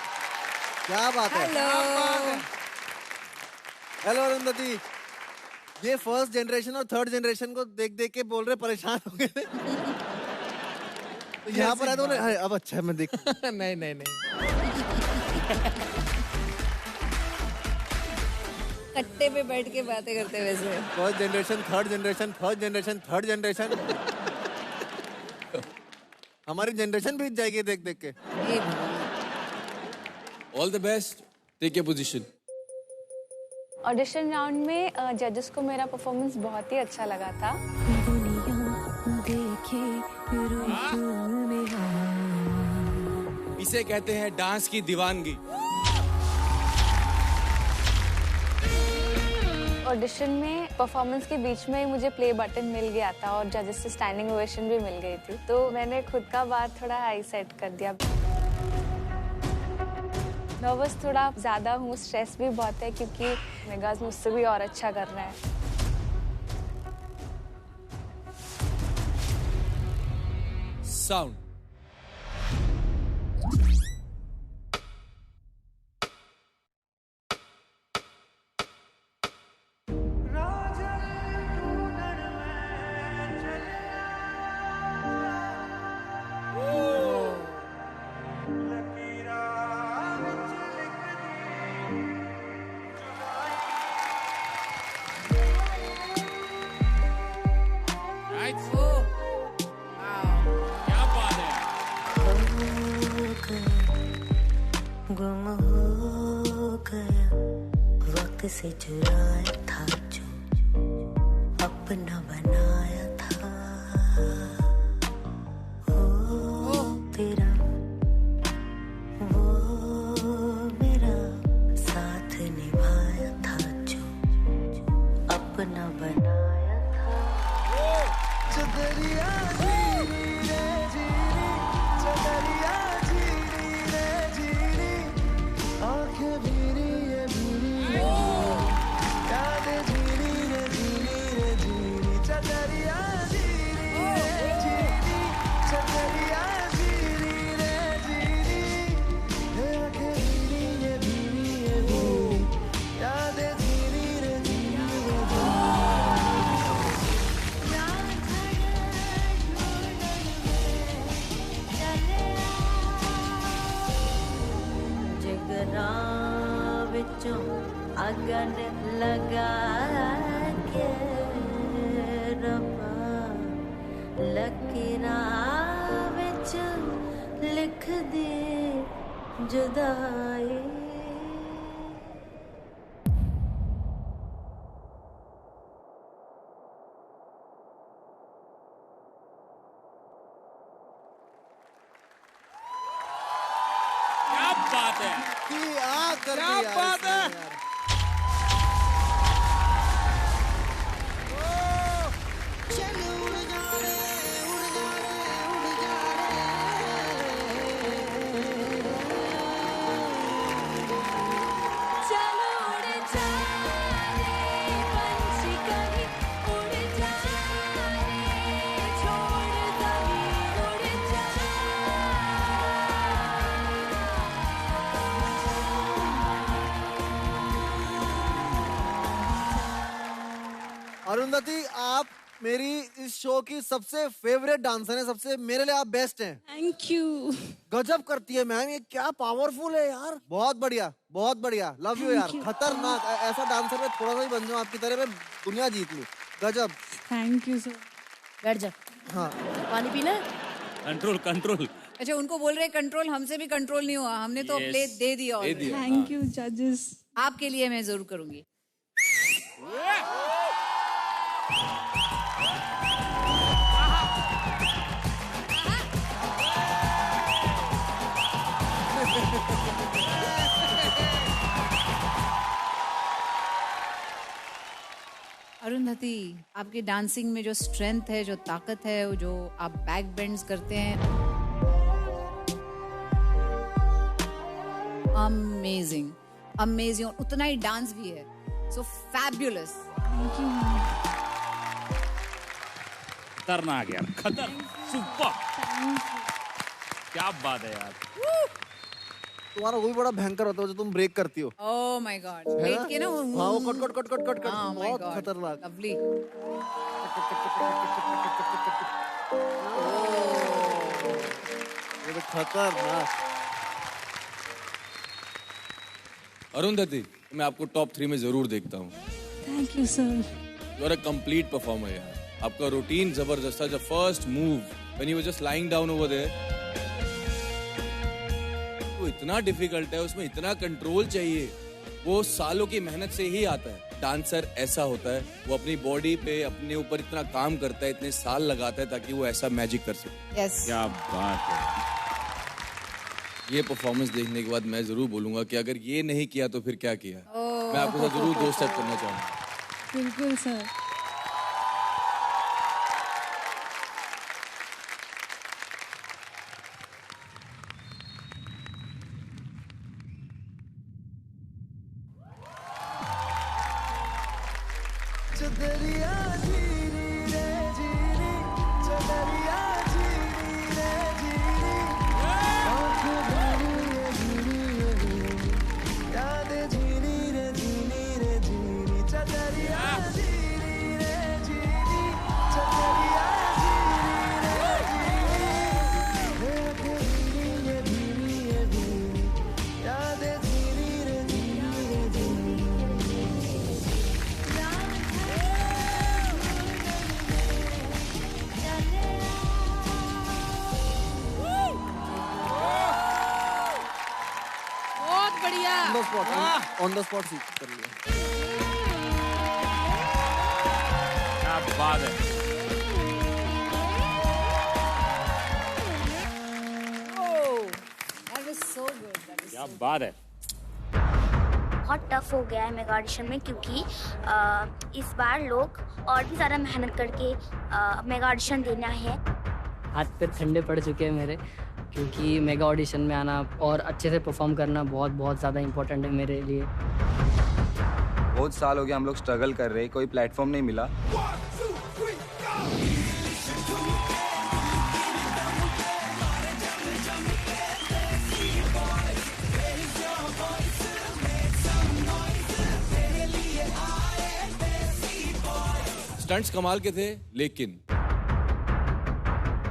क्या बात है। हेलो अरुंधति। ये फर्स्ट जनरेशन और थर्ड जनरेशन को देख देख के बोल रहे परेशान हो गए थे। तो यहाँ पर आए तो बोले अब अच्छा है मैं देख। नहीं कट्टे पे बैठ के बातें करते वैसे। First generation, third generation, first generation, third generation. हमारी जनरेशन बीत जाएगी देख देख के। All the best, take your position. Audition round में जजेस को मेरा परफॉर्मेंस बहुत ही अच्छा लगा था। इसे कहते हैं डांस की दीवानगी। ऑडिशन में परफॉर्मेंस के बीच में ही मुझे प्ले बटन मिल गया था और जजेस से स्टैंडिंग ओवेशन भी मिल गई थी, तो मैंने खुद का बार थोड़ा हाई सेट कर दिया। नर्वस थोड़ा ज़्यादा हूँ, स्ट्रेस भी बहुत है क्योंकि मेगाज मुझसे भी और अच्छा कर रहा है। साउंड। गुम हो गया वक्त से चुराया था जो अपना बनाया था। चदरिया झीरी रे झीरी, चदरिया झीरी रे झीरी, आंखें भीरी ये भीरी रे, यादें झीरी रे झीरी रे झीरी, चदरिया झीरी रे झीरी, चदरिया झीरी रे झीरी, आंखें भीरी ये भीरी ये भीरी, यादें झीरी रे झीरी रे जिगरा विचों अगन लगा के रब्बा लकीरा विच लिख दे जुदाई। क्या बात है, क्या बात है। चलो उड़ जा रे पंछी कहीं, उड़ जा रे छोड़ जमीन, उड़ जा। अरुंधति, आप मेरी इस शो की सबसे फेवरेट डांसर हैं, सबसे मेरे लिए आप बेस्ट हैं। Thank you. गजब करती है मैम, ये क्या पावरफुल है यार। बहुत बढ़िया, बहुत बढ़िया, लव यू यार। खतरनाक, ऐसा डांसर में थोड़ा सा ही बन जाऊं आपकी तरह, मैं दुनिया जीत लूं। गजब। Thank you sir. बैठ जा। हाँ, पानी पीना? Control control. अच्छा, उनको बोल रहे कंट्रोल, हमसे भी कंट्रोल नहीं हुआ, हमने तो Yes. प्लेट दे दिया दे already। दिया, थैंक यू जजेस। आपके लिए मैं जरूर करूंगी। अरुंधति, आपकी डांसिंग में जो स्ट्रेंथ है, जो ताकत है, वो जो आप बैक बेंड्स करते हैं, अमेजिंग अमेजिंग, और उतना ही डांस भी है, सो फैब्युलस। खतरनाक यार, खतर सुपर। क्या बात है यार। तुम्हारा वो भी बड़ा भयंकर होता है जो तुम ब्रेक करती हो। ओह माय गॉड, है ब्रेक ना? के ना हाँ, वो cut cut cut cut cut cut, Oh my बहुत God, खतरनाक। lovely। ये तो खतरनाक। अरुंधति, मैं आपको टॉप 3 में जरूर देखता हूँ। Thank you sir. You are a complete performer यार। आपका रूटीन जबरदस्त था। The first move when you were just lying down over there, वो इतना डिफिकल्ट है, उसमें इतना कंट्रोल चाहिए, वो सालों की मेहनत से ही आता है। डांसर ऐसा होता है, वो अपनी बॉडी पे, अपने ऊपर इतना काम करता है, इतने साल लगाता है ताकि वो ऐसा मैजिक कर सके। यस, क्या बात है। ये परफॉर्मेंस देखने के बाद मैं जरूर बोलूंगा कि अगर ये नहीं किया तो फिर क्या किया। Oh. मैं आपके साथ जरूर 2 स्टेप करना चाहूंगा। बिल्कुल सर। चदरिया झीरी रे झीरी, चदरिया झीरी रे झीरी, आंखें भीरी ये भीरी ये भीरी, यादें झीरी रे झीरी रे झीरी, चदरिया झीरी रे झीरी, चदरिया झीरी रे झीरी, आंखें भीरी ये भीरी ये भीरी, यादें झीरी रे झीरी रे झीरी। बहुत बढ़िया। ऑन द स्पॉट सीख कर लिया। क्या बात है। Oh, that was so good. That was क्या so बात है। बहुत टफ हो गया है मेगा ऑडिशन में, क्योंकि इस बार लोग और भी ज़्यादा मेहनत करके मेगा ऑडिशन देना है। हाथ पैर ठंडे पड़ चुके हैं मेरे, क्योंकि मेगा ऑडिशन में आना और अच्छे से परफॉर्म करना बहुत बहुत ज़्यादा इम्पोर्टेंट है मेरे लिए। बहुत साल हो गया हम लोग स्ट्रगल कर रहे हैं, कोई प्लेटफॉर्म नहीं मिला। स्टंट्स कमाल के थे, लेकिन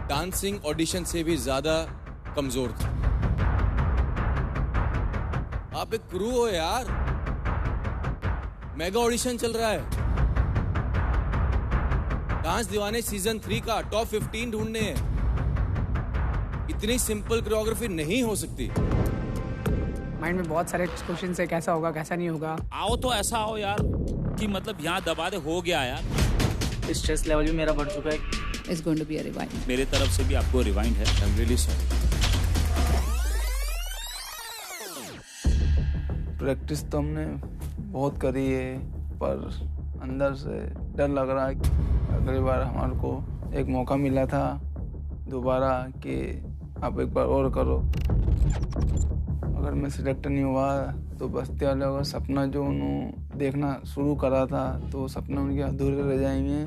डांसिंग ऑडिशन से भी ज्यादा कमजोर थे। आप एक क्रू हो यार, मेगा ऑडिशन चल रहा है। डांस दीवाने सीजन 3 का टॉप 15 ढूंढने हैं। इतनी सिंपल कोरियोग्राफी नहीं हो सकती। माइंड में बहुत सारे क्वेश्चन है, कैसा होगा कैसा नहीं होगा। आओ तो ऐसा आओ यार कि मतलब यहाँ दबा दे, हो गया यार। स्ट्रेस लेवल भी मेरा बढ़ चुका है। It's going to be a rewind. मेरे तरफ से भी आपको रिवाइंड है। I'm really sorry. प्रैक्टिस तो हमने बहुत करी है, पर अंदर से डर लग रहा है। अगली बार हमारे को एक मौका मिला था दोबारा कि आप एक बार और करो। अगर मैं सिलेक्ट नहीं हुआ तो बस्ती वाले का सपना जो उन्होंने देखना शुरू करा था, तो सपने उनके अधूरे रह जाएंगे।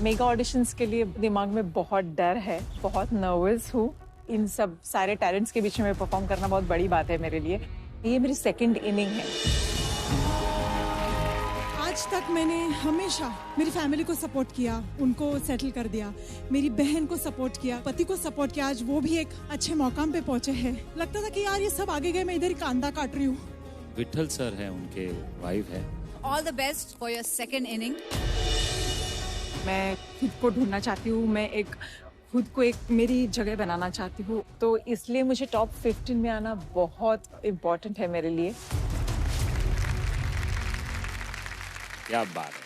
मेगा ऑडिशंस के लिए दिमाग में बहुत डर है, बहुत नर्वस हूँ। इन सब सारे टैलेंट्स के बीच में परफॉर्म करना बहुत बड़ी बात है मेरे लिए। ये मेरी सेकंड इनिंग है। आज तक मैंने हमेशा मेरी फैमिली को सपोर्ट किया, उनको सेटल कर दिया, मेरी बहन को सपोर्ट किया, पति को सपोर्ट किया। आज वो भी एक अच्छे मौकाम पे पहुंचे हैं। लगता था कि यार ये सब आगे गए, मैं इधर ही कांदा काट रही हूँ। विठल सर है, उनके वाइफ है। All the best for your second inning. मैं खुद को ढूंढना चाहती हूँ, मैं खुद को एक मेरी जगह बनाना चाहती हूँ, तो इसलिए मुझे टॉप 15 में आना बहुत इम्पोर्टेंट है मेरे लिए। क्या बात है।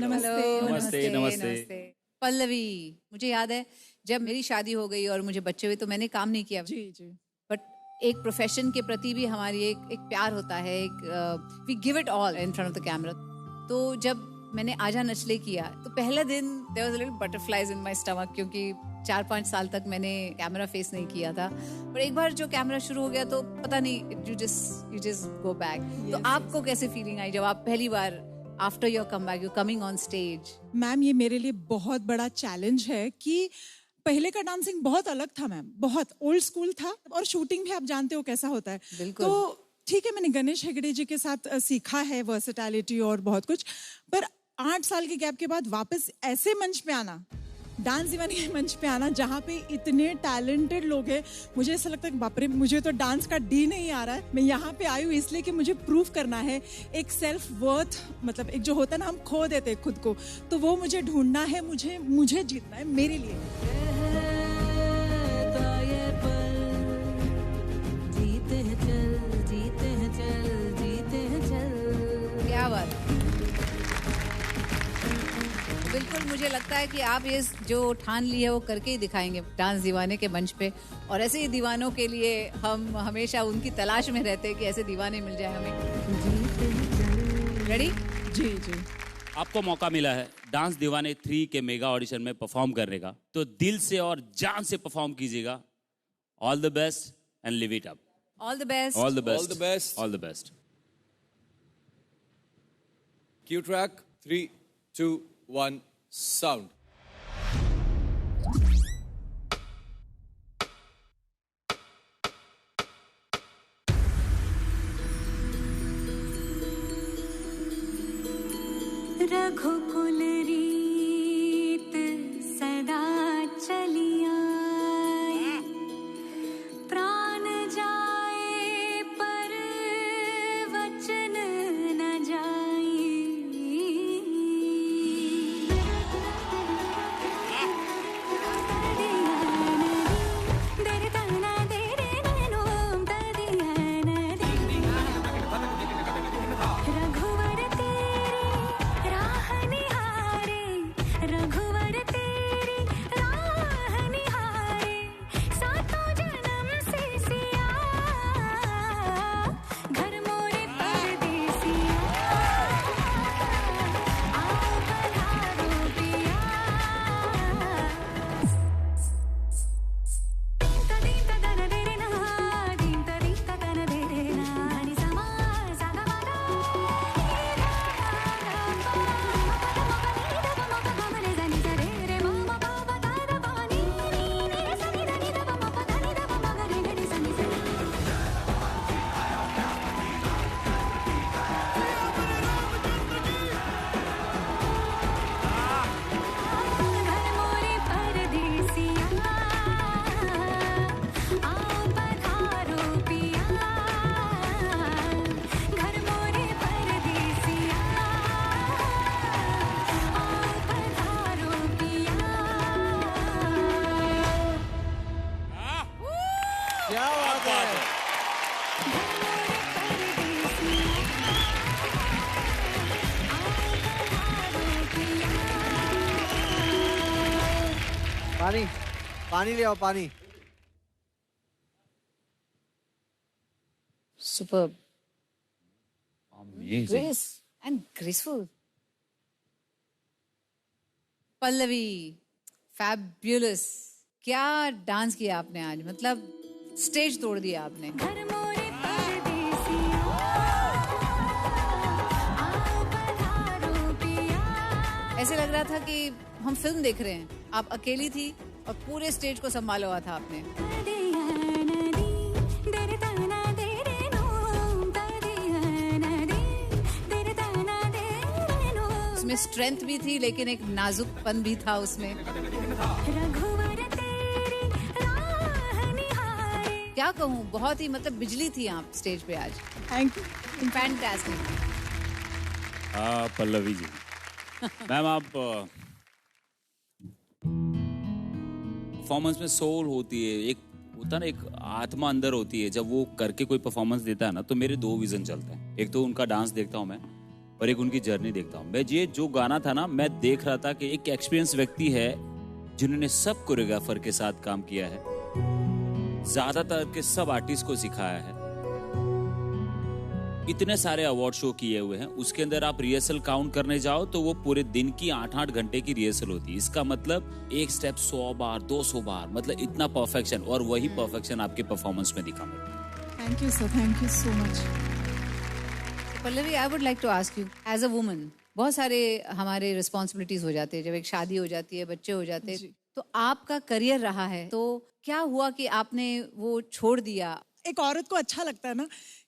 नमस्ते। पल्लवी, मुझे याद है जब मेरी शादी हो गई और मुझे बच्चे हुए तो मैंने काम नहीं किया। जी। बट एक प्रोफेशन के प्रति भी हमारी एक प्यार होता है, we give it all in front of the camera. तो जब मैंने आजा नचले किया तो पहले दिन there was a little butterflies in my stomach, क्योंकि 4-5 साल तक मैंने कैमरा फेस नहीं किया था। पर एक बार जो कैमरा शुरू हो गया तो पता नहीं, यू जस्ट गो बैक। तो आपको कैसे फीलिंग आई जब आप पहली बार after your comeback you coming on stage? Ma'am, ये मेरे लिए बहुत बड़ा चैलेंज है कि पहले का डांसिंग बहुत अलग था मैम, बहुत ओल्ड स्कूल था, और शूटिंग भी आप जानते हो कैसा होता है। बिल्कुल। तो ठीक है, मैंने गणेश हेगड़े जी के साथ सीखा है वर्सेटैलिटी और बहुत कुछ, पर 8 साल के गैप के बाद वापस ऐसे मंच पे आना, डांस दीवाने के मंच पे आना जहाँ पे इतने टैलेंटेड लोग हैं, मुझे ऐसा लगता है कि बाप रे, मुझे तो डांस का डी नहीं आ रहा है। मैं यहाँ पे आई हूँ इसलिए कि मुझे प्रूव करना है, एक सेल्फ वर्थ, मतलब एक जो होता है ना, हम खो देते हैं खुद को, तो वो मुझे ढूंढना है, मुझे जीतना है मेरे लिए। क्या बात। बिल्कुल, मुझे लगता है कि आप ये जो ठान ली है वो करके ही दिखाएंगे डांस दीवाने के मंच पे। और ऐसे ही दीवानों के लिए हम हमेशा उनकी तलाश में रहते हैं कि ऐसे दीवाने मिल जाए हमें। रेडी? जी। आपको मौका मिला है डांस दीवाने 3 के मेगा ऑडिशन में परफॉर्म करने का, तो दिल से और जान से परफॉर्म कीजिएगा। All the best and live it up. All the best. All the best. All the best. All the best. Cue track. 3, 2, 1, sound. रघुकुल रीत सदा चली आए, प्राण जाए पर वचन न जाए। रघुवर तेरी राह निहारे, पानी पानी ले आओ पानी। Superb. Amazing. Grace and graceful. Pallavi, fabulous. क्या डांस किया आपने आज, मतलब स्टेज तोड़ दिया आपने। ऐसे लग रहा था कि हम फिल्म देख रहे हैं, आप अकेली थी और पूरे स्टेज को संभाला हुआ था आपने। उसमें स्ट्रेंथ भी थी लेकिन एक नाजुकपन भी था उसमें। क्या कहूँ, बहुत ही मतलब बिजली थी आप स्टेज पे आज। Thank you, fantastic. Pallavi ji, ma'am आप परफॉर्मेंस में सोल होती है, एक होता ना, एक आत्मा अंदर होती है। जब वो करके कोई परफॉर्मेंस देता है ना, तो मेरे दो विजन चलते हैं। एक तो उनका डांस देखता हूँ मैं, और एक उनकी जर्नी देखता हूँ मैं। ये जो गाना था ना, मैं देख रहा था कि एक एक्सपीरियंस व्यक्ति है जिन्होंने सब कोरियोग्राफर के साथ काम किया है, ज्यादातर के सब आर्टिस्ट को सिखाया है, इतने सारे अवार्ड शो किए हुए हैं। उसके अंदर आप रिहर्सल काउंट करने जाओ तो वो पूरे दिन की 8-8 घंटे की रिहर्सल होती है। इसका मतलब एक स्टेप 100 बार 200 बार, मतलब इतना परफेक्शन, और वही परफेक्शन आपके परफॉर्मेंस में दिखा मुझे। Thank you sir, thank you so much. Pallavi, I would like to ask you, as a woman बहुत सारे हमारे रिस्पॉन्सिबिलिटीज हो जाते हैं। जब एक शादी हो जाती है, बच्चे हो जाते हैं, तो आपका करियर रहा है, तो क्या हुआ कि आपने वो छोड़ दिया? एक औरत को अच्छा लगता है ना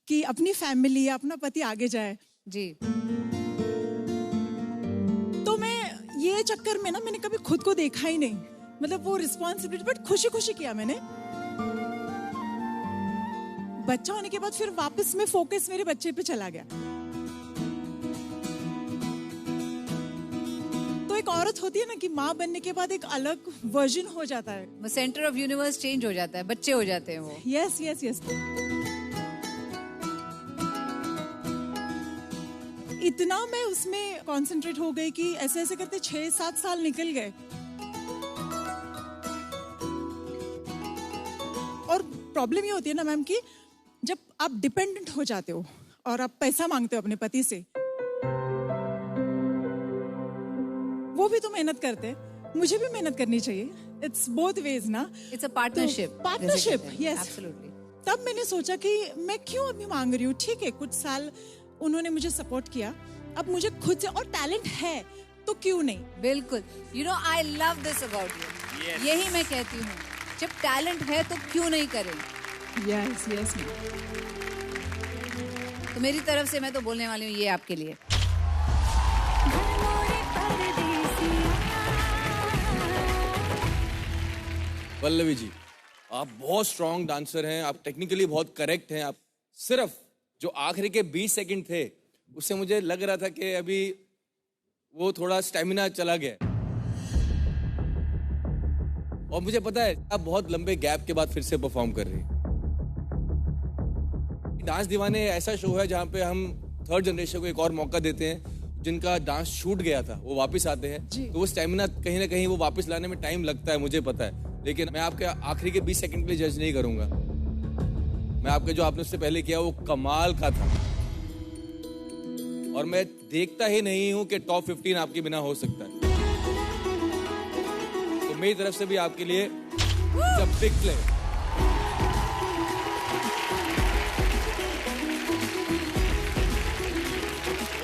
कि अपनी फैमिली या अपना पति आगे जाए जी। तो मैं ये चक्कर में ना, मैंने कभी खुद को देखा ही नहीं, मतलब वो रिस्पॉन्सिबिलिटी, बट खुशी खुशी किया मैंने। बच्चा होने के बाद फिर वापस में फोकस मेरे बच्चे पे चला गया। तो एक औरत होती है ना कि माँ बनने के बाद एक अलग वर्जन हो जाता है, वो सेंटर ऑफ यूनिवर्स चेंज हो जाता है, बच्चे हो जाते हैं वो। Yes yes yes. इतना मैं उसमें कंसंट्रेट हो गई कि ऐसे ऐसे करते 6-7 साल निकल गए। और प्रॉब्लम ये होती है ना मैम कि जब आप डिपेंडेंट हो जाते हो और आप पैसा मांगते हो अपने पति से, वो भी तो मेहनत करते हैं, मुझे भी मेहनत करनी चाहिए। इट्स बोथ वेज ना, it's a partnership. Partnership, yes, absolutely. तब मैंने सोचा कि मैं क्यों अभी मांग रही हूँ। ठीक है, कुछ साल उन्होंने मुझे सपोर्ट किया, अब मुझे खुद से, और टैलेंट है तो क्यों नहीं। बिल्कुल, you know I love this about you. यही मैं कहती हूँ, जब टैलेंट है तो क्यों नहीं करें। Yes yes. तो मेरी तरफ से मैं तो बोलने वाली हूँ ये आपके लिए। पल्लवी जी, आप बहुत स्ट्रांग डांसर हैं, आप टेक्निकली बहुत करेक्ट हैं। आप सिर्फ जो आखिरी के 20 सेकंड थे, उससे मुझे लग रहा था कि अभी वो थोड़ा स्टेमिना चला गया। और मुझे पता है आप बहुत लंबे गैप के बाद फिर से परफॉर्म कर रही हैं। डांस दीवाने ऐसा शो है जहाँ पे हम थर्ड जनरेशन को एक और मौका देते हैं। जिनका डांस छूट गया था वो वापस आते हैं, तो वो स्टेमिना कहीं ना कहीं वो वापस लाने में टाइम लगता है, मुझे पता है। लेकिन मैं आपके आखिरी के 20 सेकंड के लिए जज नहीं करूंगा। मैं आपके जो आपने उससे पहले किया वो कमाल का था, और मैं देखता ही नहीं हूं कि टॉप 15 आपके बिना हो सकता है। तो मेरी तरफ से भी आपके लिए big play.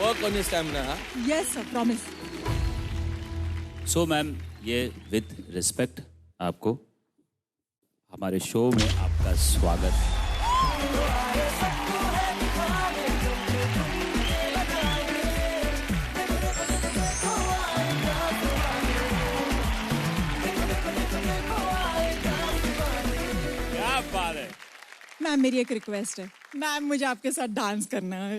Work on your stamina. Yes sir, promise. So ma'am, ये विद रिस्पेक्ट आपको हमारे शो में आपका स्वागत है। क्या बात है मैम, मेरी एक रिक्वेस्ट है मैम, मुझे आपके साथ डांस करना है।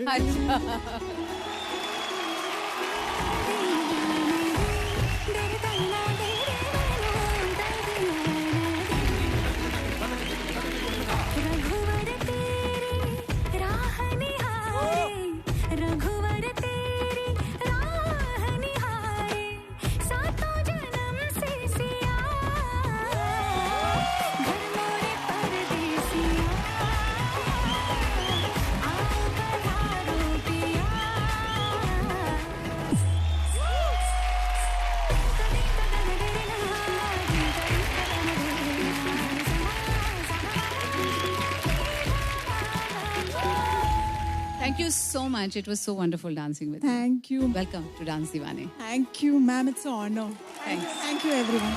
Thank you so much. It was so wonderful dancing with you. Thank you. Welcome to Dance Divane. Thank you, ma'am. It's an honor. Thanks. Thank you, everyone.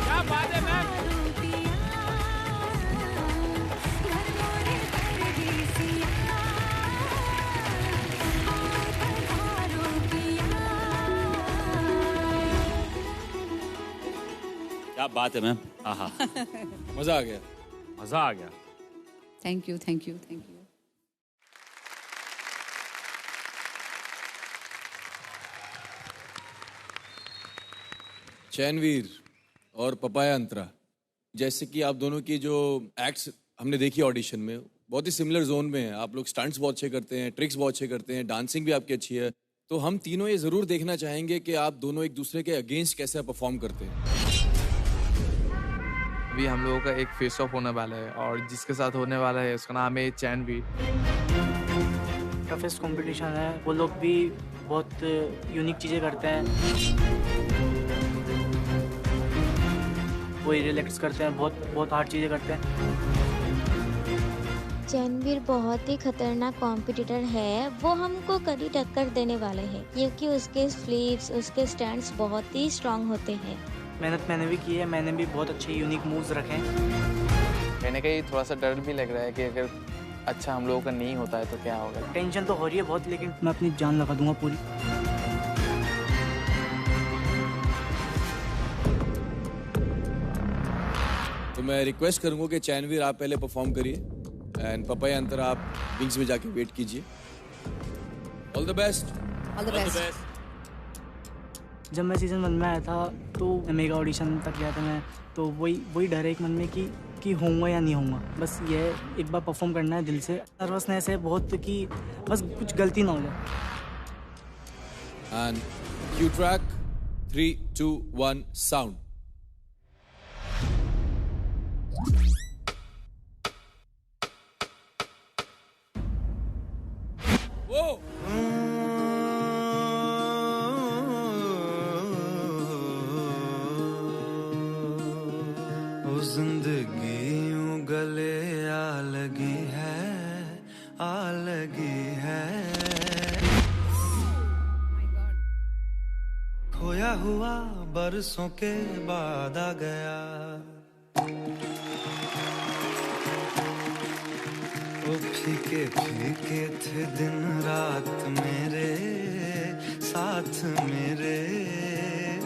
क्या बात है मैम? क्या बात है मैम. आहा. मजा आ गया. मजा आ गया. Thank you, thank you, thank you. चैनवीर और पपाया अंतरा, जैसे कि आप दोनों की जो एक्ट्स हमने देखी ऑडिशन में, बहुत ही सिमिलर जोन में है. आप लोग स्टंट्स बहुत अच्छे करते हैं, ट्रिक्स बहुत अच्छे करते हैं, डांसिंग भी आपकी अच्छी है. तो हम तीनों ये जरूर देखना चाहेंगे कि आप दोनों एक दूसरे के अगेंस्ट कैसे परफॉर्म करते हैं. अभी हम लोगों का एक फेस ऑफ होने वाला है और जिसके साथ होने वाला है उसका नाम है चैनवीर. टफेस्ट कंपटीशन है. वो लोग भी बहुत यूनिक चीज़ें करते हैं. वो रिलैक्स करते हैं, बहुत हार्ड चीज़ें करते हैं. चैनवीर बहुत ही खतरनाक कॉम्पिटिटर है. वो हमको कभी टक्कर देने वाले हैं क्योंकि उसके फ्लिप्स, उसके स्टैंड्स बहुत ही स्ट्रांग होते हैं. मेहनत मैंने भी की है. मैंने भी बहुत अच्छे यूनिक मूव्स रखे हैं. मैंने कहीं थोड़ा सा डर भी लग रहा है कि अगर अच्छा हम लोगों का नहीं होता है तो क्या होगा. टेंशन तो हो रही है बहुत, लेकिन मैं अपनी जान लगा दूंगा पूरी. तो मैं रिक्वेस्ट करूंगा कि चैनवीर आप पहले परफॉर्म करिए एंड पपाया अंतरा आप विंग्स में जाके वेट कीजिए. All the best. All the best. जब मैं सीज़न 1 में आया था तो मेगा ऑडिशन तक गया था मैं. तो वही डर है एक मन में कि होऊंगा या नहीं होऊंगा. बस ये एक बार परफॉर्म करना है दिल से. नर्वसनेस है बहुत कि बस कुछ गलती ना हो जाए. And Q track 3, 2, 1 sound. जिंदगी यूं गले आ लगी है खोया हुआ बरसों के बाद आ गया. वो फीके फीके थे दिन रात मेरे साथ मेरे.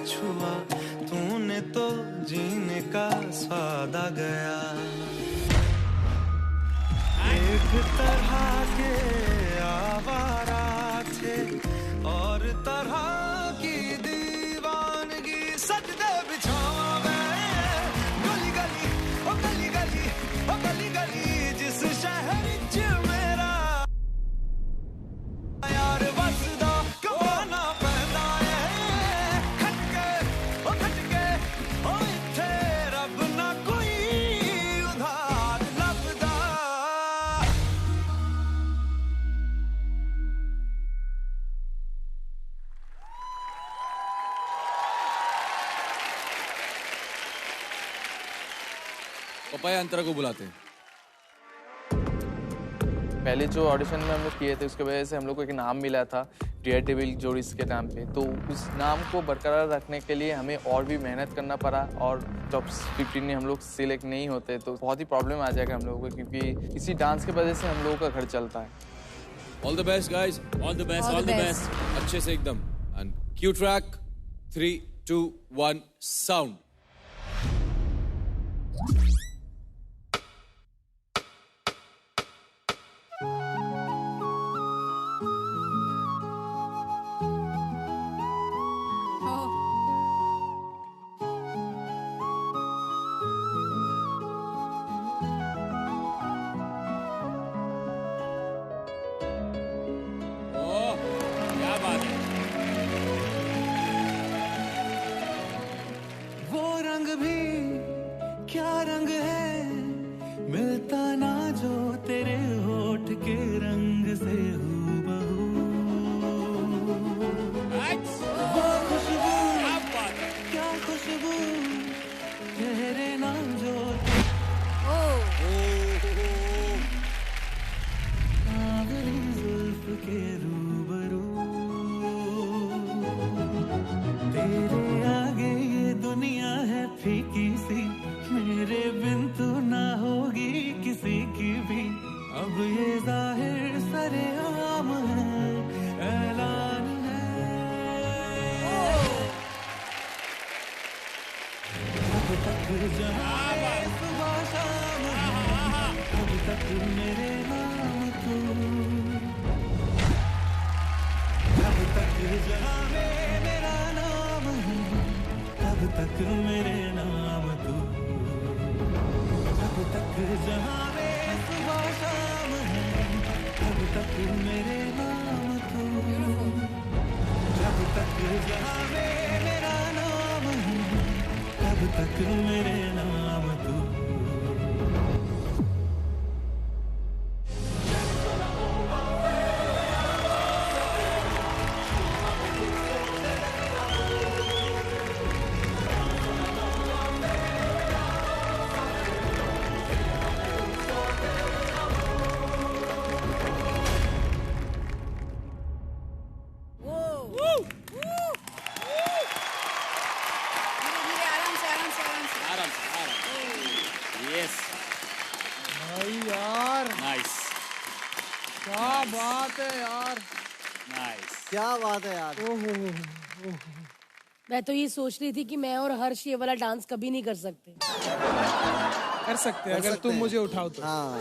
छुआ तूने तो जीने का स्वाद आ गया. एक तरह के आवारा थे और तरह की दीवानगी. सजदे बिछावा मैं गली गली ओ गली गली ओ गली गली जिस शहर च मेरा यार बसदा कमाना पैदा है. खटके ओ खटके ओ इत्थे रब ना कोई उधार लभदा. पपाया अंतरा को बुलाते हैं. पहले जो ऑडिशन में हम लोग किए थे उसके वजह से हम लोग को एक नाम मिला था डेयर डेविल जोड़ीज के नाम पे. तो उस नाम को बरकरार रखने के लिए हमें और भी मेहनत करना पड़ा और टॉप 15 में हम लोग सिलेक्ट नहीं होते तो बहुत ही प्रॉब्लम आ जाएगा हम लोगों को क्योंकि इसी डांस की वजह से हम लोगों का घर चलता है. All the best guys. All the best. All the best. अच्छे से एकदम. And Q track 3, 2, 1 sound. क्या बात है. वो रंग भी क्या रंग है मिलता ना जो तेरे होठ के रंग से हूबहू. वो खुशबू क्या खुशबू तेरे नाम जो मेरे नाम तू, जब तक जावे मेरा नाम है, तब तक मेरे नाम तू। यस भाई यार नाइस क्या बात है यार, नाइस क्या बात है यार। मैं तो ये सोच रही थी कि मैं और हर्ष ये वाला डांस कभी नहीं कर सकते। कर सकते हैं अगर तुम मुझे उठाओ तो। हाँ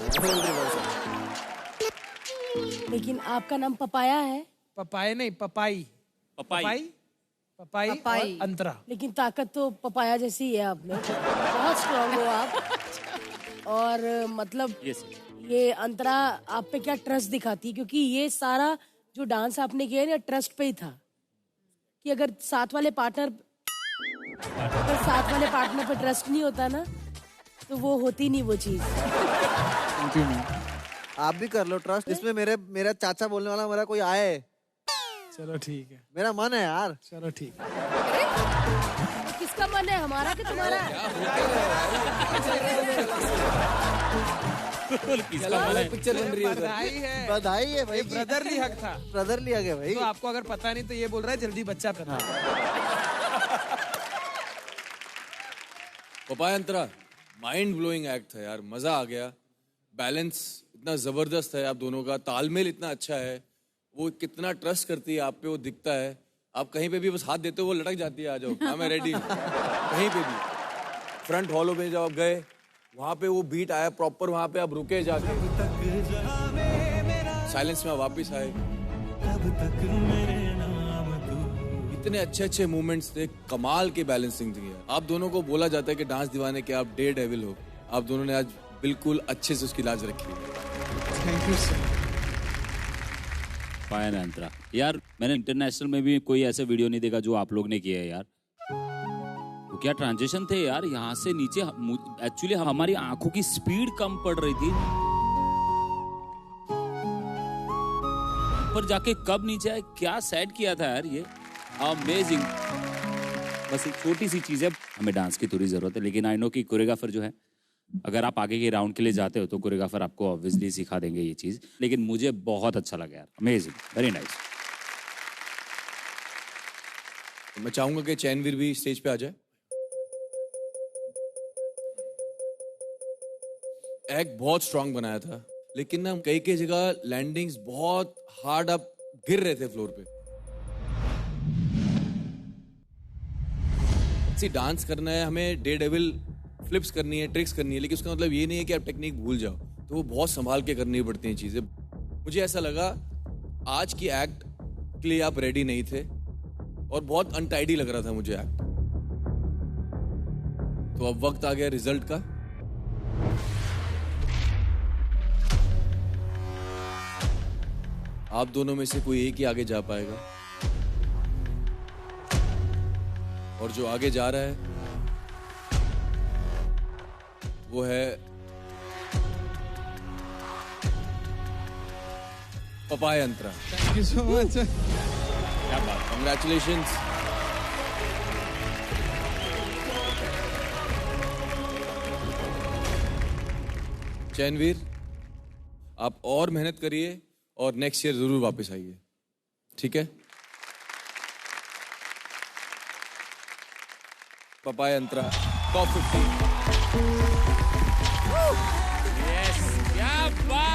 लेकिन आपका नाम पपाया है? पपाया नहीं, पपाई। पपाई पपाई और अंतरा। लेकिन ताकत तो पपाया जैसी ही है आप में, बहुत स्ट्रांग हो आप। और मतलब ये अंतरा आप पे क्या ट्रस्ट दिखाती है, क्योंकि ये सारा जो डांस आपने किया है ना ट्रस्ट पे ही था कि अगर साथ वाले पार्टनर पे ट्रस्ट नहीं होता ना तो वो होती नहीं वो चीज। आप भी कर लो ट्रस्ट, इसमें मेरा चाचा बोलने वाला मेरा कोई आए। चलो ठीक है, मेरा मन है यार। चलो ठीक है। किसका मन है, हमारा कि तुम्हारा? पिक्चर बन रही है बधाई है, बधाई है भाई। ब्रदरली हक था, ब्रदरली हक है भाई। तो आपको अगर पता नहीं तो ये बोल रहा है जल्दी बच्चा पैदा। पपाया अंतरा माइंड ब्लोइंग एक्ट है यार, मजा आ गया। बैलेंस इतना जबरदस्त है आप दोनों का, तालमेल इतना अच्छा है, वो कितना ट्रस्ट करती है आप पे वो दिखता है। आप कहीं पे भी बस हाथ देते हो वो लटक जाती है, आ जाओ हाँ मैं रेडी हूँ। कहीं पे भी फ्रंट हॉलों में जब आप गए वहाँ पे वो बीट आया प्रॉपर, वहाँ पे आप रुके जाके, साइलेंस में आप वापिस आए। इतने अच्छे अच्छे मूवमेंट्स थे, कमाल के बैलेंसिंग थी। आप दोनों को बोला जाता है कि डांस दीवाने के आप डेयर डेविल हो, आप दोनों ने आज बिल्कुल अच्छे से उसकी लाज रखी है। Thank you sir. फाइन अंतरा यार, मैंने इंटरनेशनल में भी कोई ऐसे वीडियो नहीं देखा जो आप लोग ने किया है यार। वो क्या ट्रांजिशन थे यार, यहाँ से नीचे। एक्चुअली हमारी आंखों की स्पीड कम पड़ रही थी, पर जाके कब नीचे आए, क्या सेट किया था यार ये, अमेजिंग। बस एक छोटी सी चीज है, हमें डांस की थोड़ी जरूरत है, लेकिन आई नो कि कोरियोग्राफर जो है, अगर आप आगे के राउंड के लिए जाते हो तो कोरियोग्राफर आपको ऑब्वियसली सिखा देंगे ये चीज। लेकिन मुझे बहुत अच्छा लगा यार, अमेजिंग, वेरी नाइस। मैं चाहूंगा कि चैनवीर भी स्टेज पे आ जाए। एक्ट बहुत स्ट्रांग बनाया था, लेकिन ना कई कई जगह लैंडिंग्स बहुत हार्ड आप गिर रहे थे फ्लोर पे। डांस करना है हमें, डे डेविल फ्लिप्स करनी है, ट्रिक्स करनी है, लेकिन उसका मतलब ये नहीं है कि आप टेक्निक भूल जाओ, तो वो बहुत संभाल के करनी पड़ती हैं चीजें। मुझे ऐसा लगा आज की एक्ट के लिए आप रेडी नहीं थे और बहुत अनटाइडी लग रहा था मुझे एक्ट। तो अब वक्त आ गया रिजल्ट का। आप दोनों में से कोई एक ही आगे जा पाएगा, और जो आगे जा रहा है वो है papaya Antara. Thank you so much. क्या बात, कांग्रेचुलेशंस। चैनवीर आप और मेहनत करिए और नेक्स्ट ईयर जरूर वापस आइए, ठीक है? पपाया अंतरा टॉप 50। यस, क्या बात।